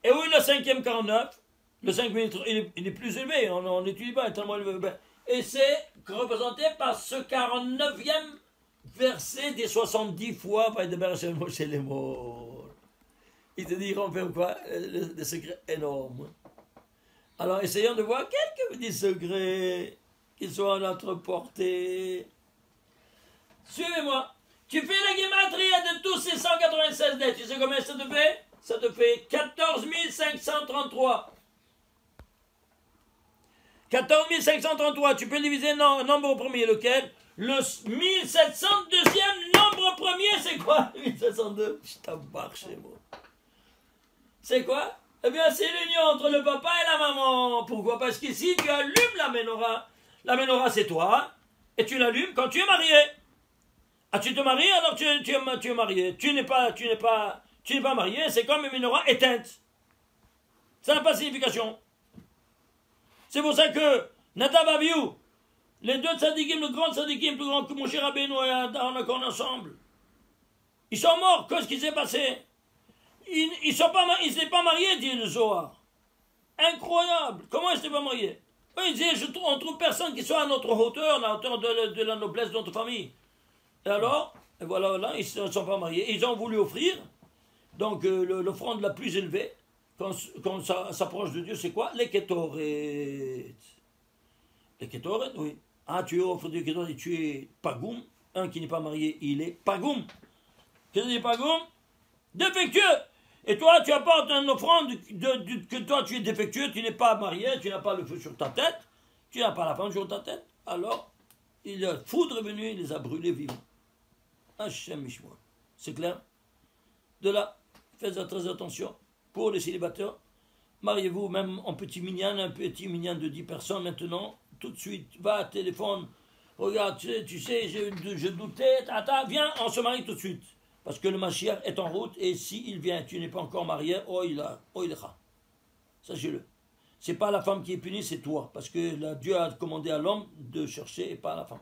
Et où est le 5e 49? Le 5 minutes, il est plus élevé, on n'étudie pas, il est tellement élevé. Et c'est représenté par ce 49e verset des 70 fois. Il te dit, on fait quoi? Des secrets énormes. Alors essayons de voir quelques petits secrets qui sont à notre portée. Suivez-moi. Tu fais la guématria de tous ces 196 lettres. Tu sais combien ça te fait? Ça te fait 14 533. 14 533, tu peux diviser le nombre premier, lequel? Le 1702e nombre premier, c'est quoi? 1702, je t'embarque chez moi. C'est quoi? Eh bien, c'est l'union entre le papa et la maman. Pourquoi? Parce qu'ici, tu allumes la Ménorah. La Ménorah, c'est toi, et tu l'allumes quand tu es marié. Ah, tu te maries, alors tu es marié. Tu n'es pas marié, c'est comme une Ménorah éteinte. Ça n'a pas de signification. C'est pour ça que Nadav Avihu, les deux tzadikim, le grand tzadikim, plus grand que Moshe Rabbeinu et Aaron ensemble, ils sont morts. Qu'est-ce qui s'est passé? Ils ne s'étaient pas mariés, dit le Zohar. Incroyable. Comment ils ne s'étaient pas mariés? Il disait, on ne trouve personne qui soit à notre hauteur, à la hauteur de la noblesse de notre famille. Et alors, voilà, ils ne sont pas mariés. Ils ont voulu offrir donc l'offrande la plus élevée, quand ça s'approche de Dieu, c'est quoi? Les Ketoret. Les Ketoret, oui. Ah, tu offres du Ketoret, tu es Pagoum. Un qui n'est pas marié, il est Pagoum. Qu'est-ce que c'est Pagoum? Défectueux. Et toi, tu apportes une offrande que toi, tu es défectueux, tu n'es pas marié, tu n'as pas le feu sur ta tête, tu n'as pas la femme sur ta tête. Alors, la foudre est venue, il les a brûlés vivants. Hachem Mishmoa. C'est clair? De là, faites très attention. Pour les célibataires, mariez-vous même en petit minyan, un petit minyan de 10 personnes maintenant, tout de suite, va, téléphone, regarde, tu sais je doutais, attends, viens, on se marie tout de suite. Parce que le Mashiach est en route, et s'il vient, tu n'es pas encore marié, oh il est là. Sachez-le. C'est pas la femme qui est punie, c'est toi. Parce que Dieu a commandé à l'homme de chercher et pas à la femme.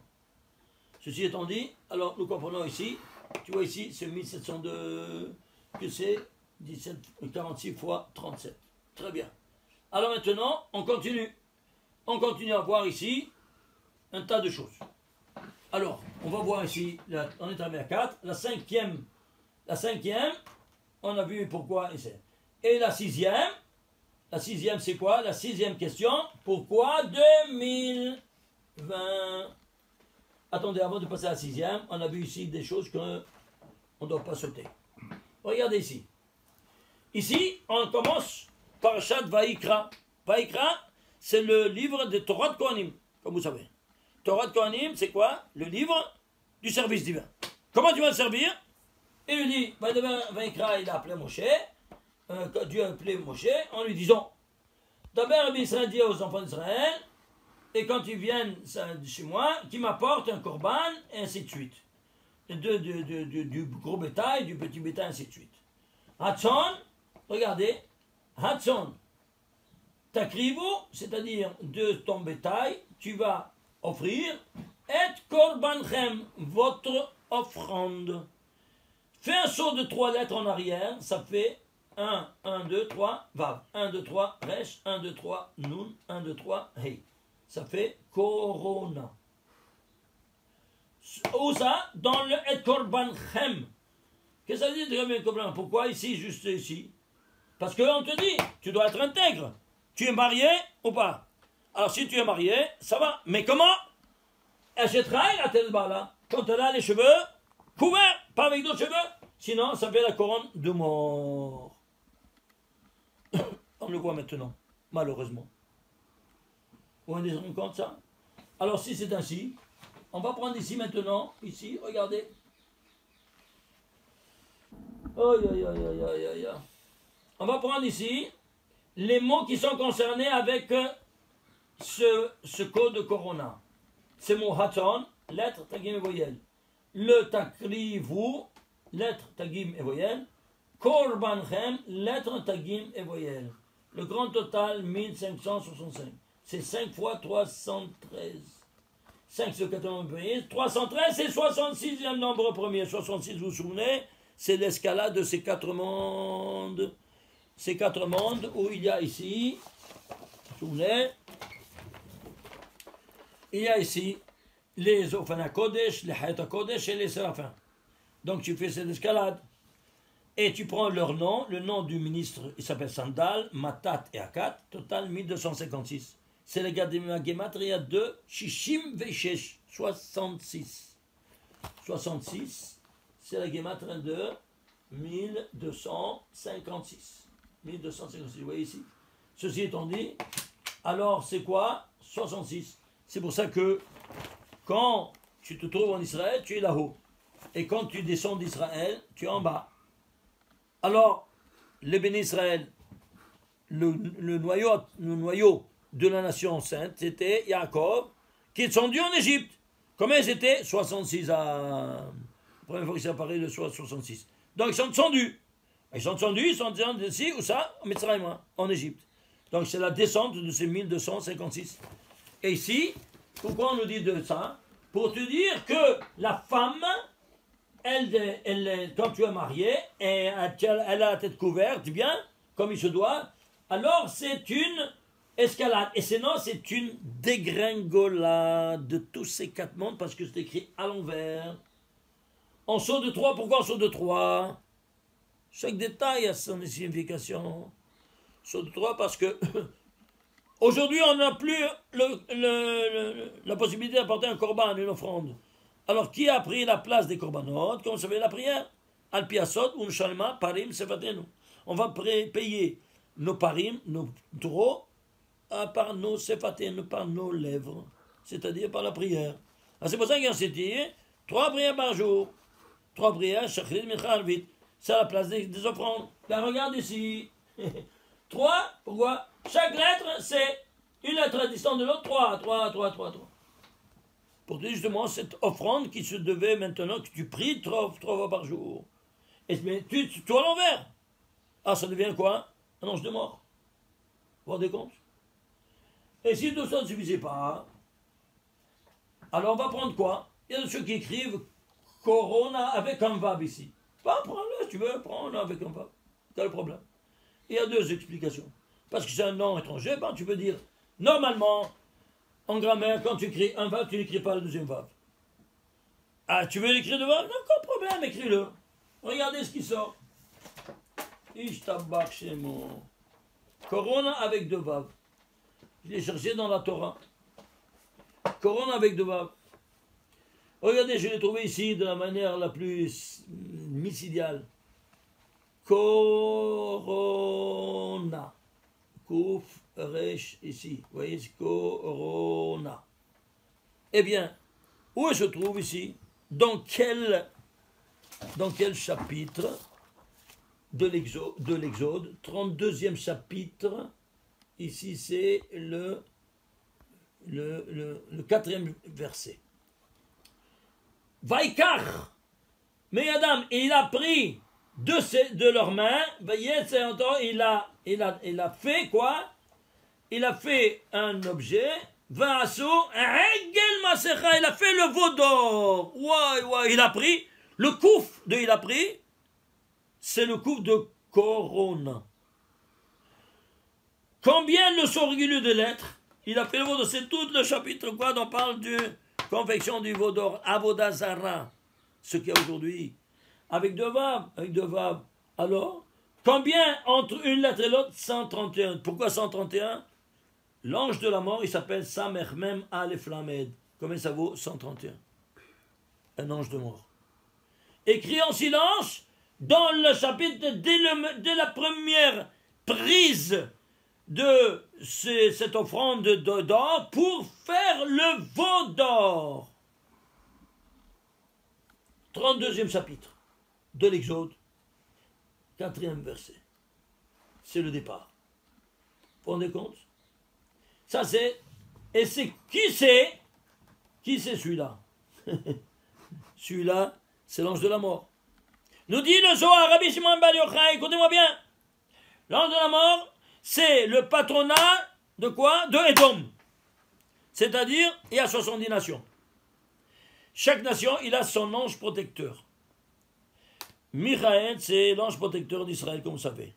Ceci étant dit, alors nous comprenons ici, tu vois ici, c'est 1702, que c'est 46 fois 37. Très bien. Alors maintenant, on continue. On continue à voir ici un tas de choses. Alors, on va voir ici, on est arrivé à 4, la cinquième, on a vu pourquoi, et la sixième c'est quoi? La sixième question, pourquoi 2020? Attendez, avant de passer à la sixième, on a vu ici des choses qu'on ne doit pas sauter. Regardez ici. Ici, on commence par Parashat Vaïkra. Vaïkra, c'est le livre de Torah de Kohanim, comme vous savez. Torah de Kohanim, c'est quoi? Le livre du service divin. Comment tu vas le servir? Il lui dit, Vaïkra, il a appelé Moshe, Dieu a appelé Moshe, en lui disant, d'abord, Rabbi Israël dit aux enfants d'Israël, et quand ils viennent chez moi, qu'ils m'apportent un korban, et ainsi de suite. Du gros bétail, du petit bétail, ainsi de suite. Hatson, regardez, Hatson, takrivu, c'est-à-dire de ton bétail, tu vas offrir, et korbanchem, votre offrande. Fais un saut de 3 lettres en arrière, ça fait 1, 2, 3, vav. 1, 2, 3, resh, 1, 2, 3, nun, 1, 2, 3, hey. Ça fait corona. Où ça? Dans le et korbanchem. Qu'est-ce que ça veut dire korban? Pourquoi ici, juste ici? Parce qu'on te dit, tu dois être intègre. Tu es marié ou pas? Alors si tu es marié, ça va. Mais comment? Quand tu as les cheveux couverts, pas avec d'autres cheveux. Sinon, ça fait la couronne de mort. On le voit maintenant, malheureusement. Vous vous rendez compte ça? Alors si c'est ainsi, on va prendre ici maintenant, ici, regardez. On va prendre ici les mots qui sont concernés avec ce code de Corona. Ces mots Hatzon, lettre, tagim et voyelle. Le takrivu, lettre, tagim et voyelle. Korbanchem, lettre, tagim et voyelle. Le grand total, 1565. C'est 5 fois 313. 5 sur 80, 313, c'est 66e nombre premier. 66, vous vous souvenez, c'est l'escalade de ces 4 mondes. Ces 4 mondes où il y a ici, vous vous souvenez, il y a ici les Ophana Kodesh, les Hayat Kodesh et les Séraphins. Donc tu fais cette escalade. Et tu prends leur nom, le nom du ministre, il s'appelle Sandal, Matat et Akat, total 1256. C'est la Gematria de Shishim Veshesh, 66. 66, c'est la Gematria de 1256. 1256, vous voyez ici. Ceci étant dit, alors c'est quoi? 66. C'est pour ça que quand tu te trouves en Israël, tu es là-haut. Et quand tu descends d'Israël, tu es en bas. Alors, les bénis Israël, le noyau de la nation sainte, c'était Yaakov, qui est descendu en Égypte. Combien ils étaient? 66 à... La première fois qu'ils sont apparus, le soir 66. Donc ils sont descendus. Ils sont descendus ici, où ça? En Mitzrayim, en Égypte. Donc c'est la descente de ces 1256. Et ici, pourquoi on nous dit de ça? Pour te dire que la femme... Elle, quand tu es marié, et elle a la tête couverte, bien, comme il se doit, alors c'est une escalade. Et sinon, c'est une dégringolade de tous ces 4 mondes, parce que c'est écrit à l'envers. En saut de 3, pourquoi en saut de 3? Chaque détail a son signification. sur le toit parce que aujourd'hui on n'a plus la possibilité d'apporter un korban, une offrande. Alors qui a pris la place des korbanot? Comme vous savez, la prière. Al piasot, unshalma, parim, sefatenu. On va payer nos parim, nos taureaux, par nos sefatenu, par nos lèvres, c'est-à-dire par la prière. C'est pour ça qu'on s'est dit 3 prières par jour. 3 prières, shachrit, mincha, arvit. C'est à la place des offrandes. Là, regarde ici. 3, pourquoi? Chaque lettre, c'est une lettre à distance de l'autre. 3. Pour dire justement cette offrande qui se devait maintenant que tu pries 3 fois par jour. Mais tu à l'envers. Ah, ça devient quoi? Un ange de mort. Vous vous rendez compte? Et si tout ça ne suffisait pas, alors on va prendre quoi? Il y a ceux qui écrivent Corona avec un vav ici. Pas prends-le, si tu veux, prends-le avec un vav. T'as le problème. Il y a 2 explications. Parce que c'est un nom étranger, ben, tu peux dire, normalement, en grammaire, quand tu écris un vav, tu n'écris pas le deuxième vav. Ah, tu veux l'écrire de vav? Non, aucun problème, écris-le. Regardez ce qui sort. Ishtabak chez mon. Corona avec 2 vav. Je l'ai cherché dans la Torah. Corona avec 2 vav. Regardez, je l'ai trouvé ici de la manière la plus misidiale. Corona. Kouf, resh, ici. Vous voyez, c'est Corona. Eh bien, où se trouve ici? Dans quel chapitre de l'Exode? 32e chapitre. Ici, c'est le 4e verset. Vaikar, mais Adam, il a pris de leurs mains, il a fait quoi? Il a fait un objet, il a fait le veau d'or. Il a pris, le kouf de il a pris, c'est le kouf de Corona. Combien le sont réguliers de lettres? Il a fait le veau d'or, c'est tout le chapitre quoi, dont on parle de confection du veau d'or, Avodazara, ce qu'il y a aujourd'hui, avec 2 vav. Alors, combien entre une lettre et l'autre? 131. Pourquoi 131? L'ange de la mort, il s'appelle Samermem Aleph Lamed. Combien ça vaut? 131. Un ange de mort. Écrit en silence dans le chapitre dès la première prise de cette offrande d'or pour faire le veau d'or. 32e chapitre de l'Exode, 4e verset. C'est le départ. Vous vous rendez compte? Ça c'est... Et c'est... Qui c'est celui-là? Celui-là, c'est l'ange de la mort. Nous dit le Zohar, Rabbi Shimon Bar Yochai, écoutez-moi bien. L'ange de la mort, c'est le patronat de quoi? De Edom. C'est-à-dire, il y a 70 nations. Chaque nation, il a son ange protecteur. Michael, c'est l'ange protecteur d'Israël, comme vous savez.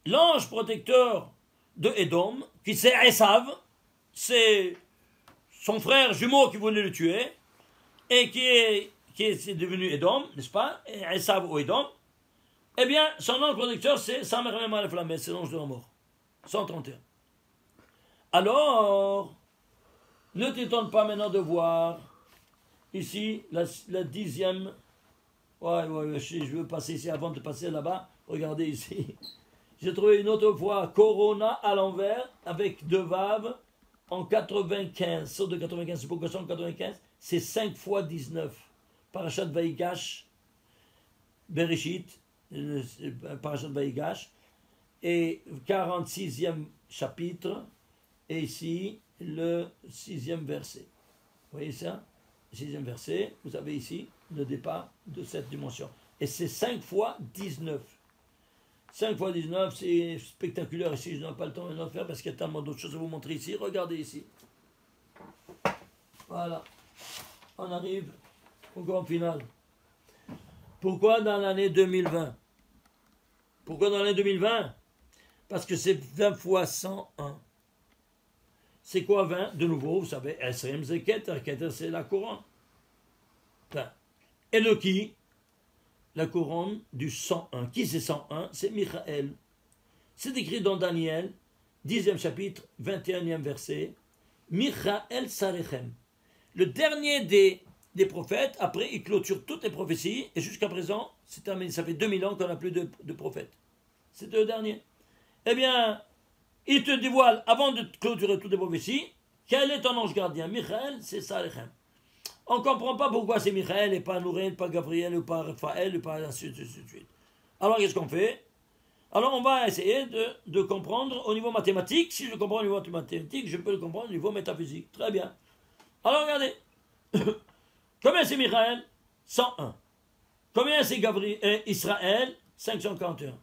L'ange protecteur de Edom, qui c'est Esav, c'est son frère jumeau qui voulait le tuer, et qui est devenu Edom, n'est-ce pas? Esav ou Edom. Eh bien, son ange protecteur, c'est Samermem Aleph Lamed, c'est l'ange de la mort. 131. Alors, ne t'étonne pas maintenant de voir ici la 10e. Je veux passer ici avant de passer là-bas. Regardez ici. J'ai trouvé une autre fois Corona à l'envers avec 2 vav en 95. Saut de 95, c'est pourquoi 195? C'est 5 fois 19. Parashat Vaïgash, Bereshit, Parashat Vaïgash, et 46e chapitre, et ici le 6e verset. Vous voyez ça? 6e verset, vous avez ici le départ de cette dimension. Et c'est 5 fois 19. 5 fois 19, c'est spectaculaire ici, je n'ai pas le temps de le faire parce qu'il y a tellement d'autres choses à vous montrer ici. Regardez ici. Voilà. On arrive au grand final. Pourquoi dans l'année 2020? Pourquoi dans l'année 2020? Parce que c'est 20 fois 101. C'est quoi 20? De nouveau, vous savez, Esrem Zeketer, Keter c'est la couronne. Et le qui? La couronne du 101. Qui c'est 101? C'est Michael. C'est écrit dans Daniel, 10e chapitre, 21e verset. Michael Sarechem. Le dernier des prophètes, après il clôture toutes les prophéties, et jusqu'à présent, c'est terminé. Ça fait 2000 ans qu'on n'a plus de prophètes. C'est le dernier. Eh bien, il te dévoile, avant de clôturer toutes les prophéties, quel est ton ange gardien. Michael, c'est Sarechem. On ne comprend pas pourquoi c'est Michael et pas Nourel, pas Gabriel, ou pas Raphaël, ou pas ainsi de suite. Alors qu'est-ce qu'on fait? Alors on va essayer de comprendre au niveau mathématique. Si je comprends au niveau mathématique, je peux le comprendre au niveau métaphysique. Très bien. Alors regardez. Combien c'est Michael? 101. Combien c'est Israël? 541.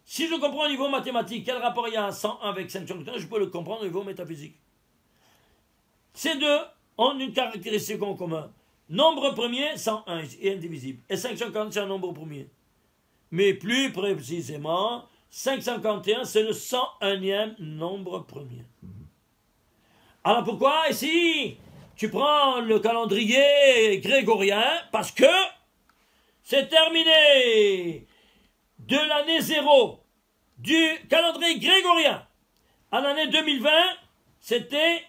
Si je comprends au niveau mathématique, quel rapport il y a à 101 avec 541, je peux le comprendre au niveau métaphysique. Ces deux ont une caractéristique en commun. Nombre premier, 101 est indivisible. Et 540, c'est un nombre premier. Mais plus précisément, 551, c'est le 101e nombre premier. Alors pourquoi ici, tu prends le calendrier grégorien? Parce que c'est terminé de l'année 0 du calendrier grégorien à l'année 2020, c'était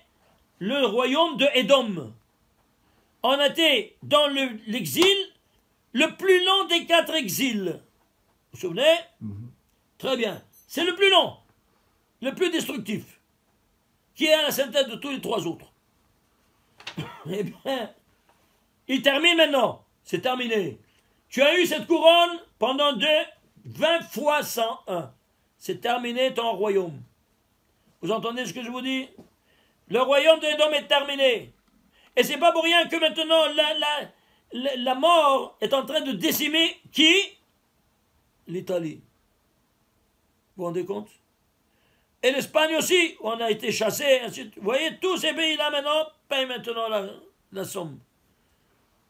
le royaume de Édom. On était dans l'exil le plus long des 4 exils. Vous vous souvenez? Très bien. C'est le plus long, le plus destructif, qui est à la synthèse de tous les 3 autres. Eh bien, il termine maintenant. C'est terminé. Tu as eu cette couronne pendant 20 fois 101. C'est terminé ton royaume. Vous entendez ce que je vous dis? Le royaume d'Édom est terminé. Et c'est pas pour rien que maintenant la mort est en train de décimer qui? L'Italie. Vous vous rendez compte? Et l'Espagne aussi, où on a été chassé. Vous voyez, tous ces pays-là maintenant payent maintenant la somme.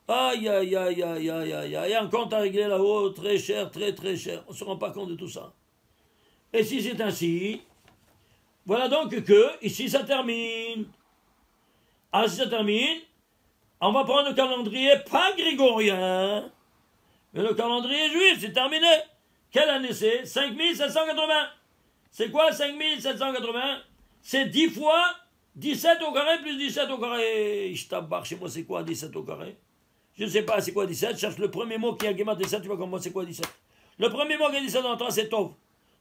Aïe, aïe, aïe, aïe, aïe, aïe, aïe. Il y a un compte à régler là-haut, très cher, très, très cher. On ne se rend pas compte de tout ça. Et si c'est ainsi, voilà donc que, ici, ça termine. Alors, si ça termine, on va prendre le calendrier, pas grégorien, mais le calendrier juif, c'est terminé. Quelle année c'est? 5780. C'est quoi 5780? C'est 10 fois 17 au carré plus 17 au carré. Je tabarre chez moi, c'est quoi 17 au carré? Je ne sais pas c'est quoi 17. Cherche le premier mot qui a Guémat 17, tu vas comprendre c'est quoi 17. Le premier mot qui a 17 dans le temps, c'est Tov.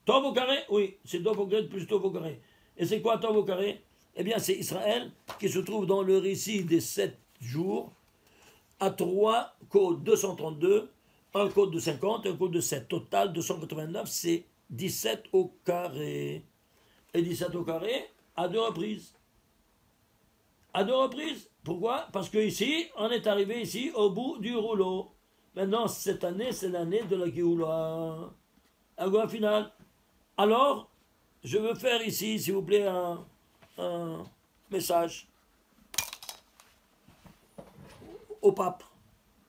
Tov au carré? Oui, c'est Tov au carré plus Tov au carré. Et c'est quoi Tov au carré? Eh bien, c'est Israël qui se trouve dans le récit des 7 jours à 3 codes 232, un code de 50, un code de 7. Total 289, c'est 17 au carré. Et 17 au carré à 2 reprises. À 2 reprises. Pourquoi? Parce que ici, on est arrivé ici au bout du rouleau. Maintenant, cette année, c'est l'année de la Géoula. La Géoula finale. Alors, je veux faire ici, s'il vous plaît, un message au pape.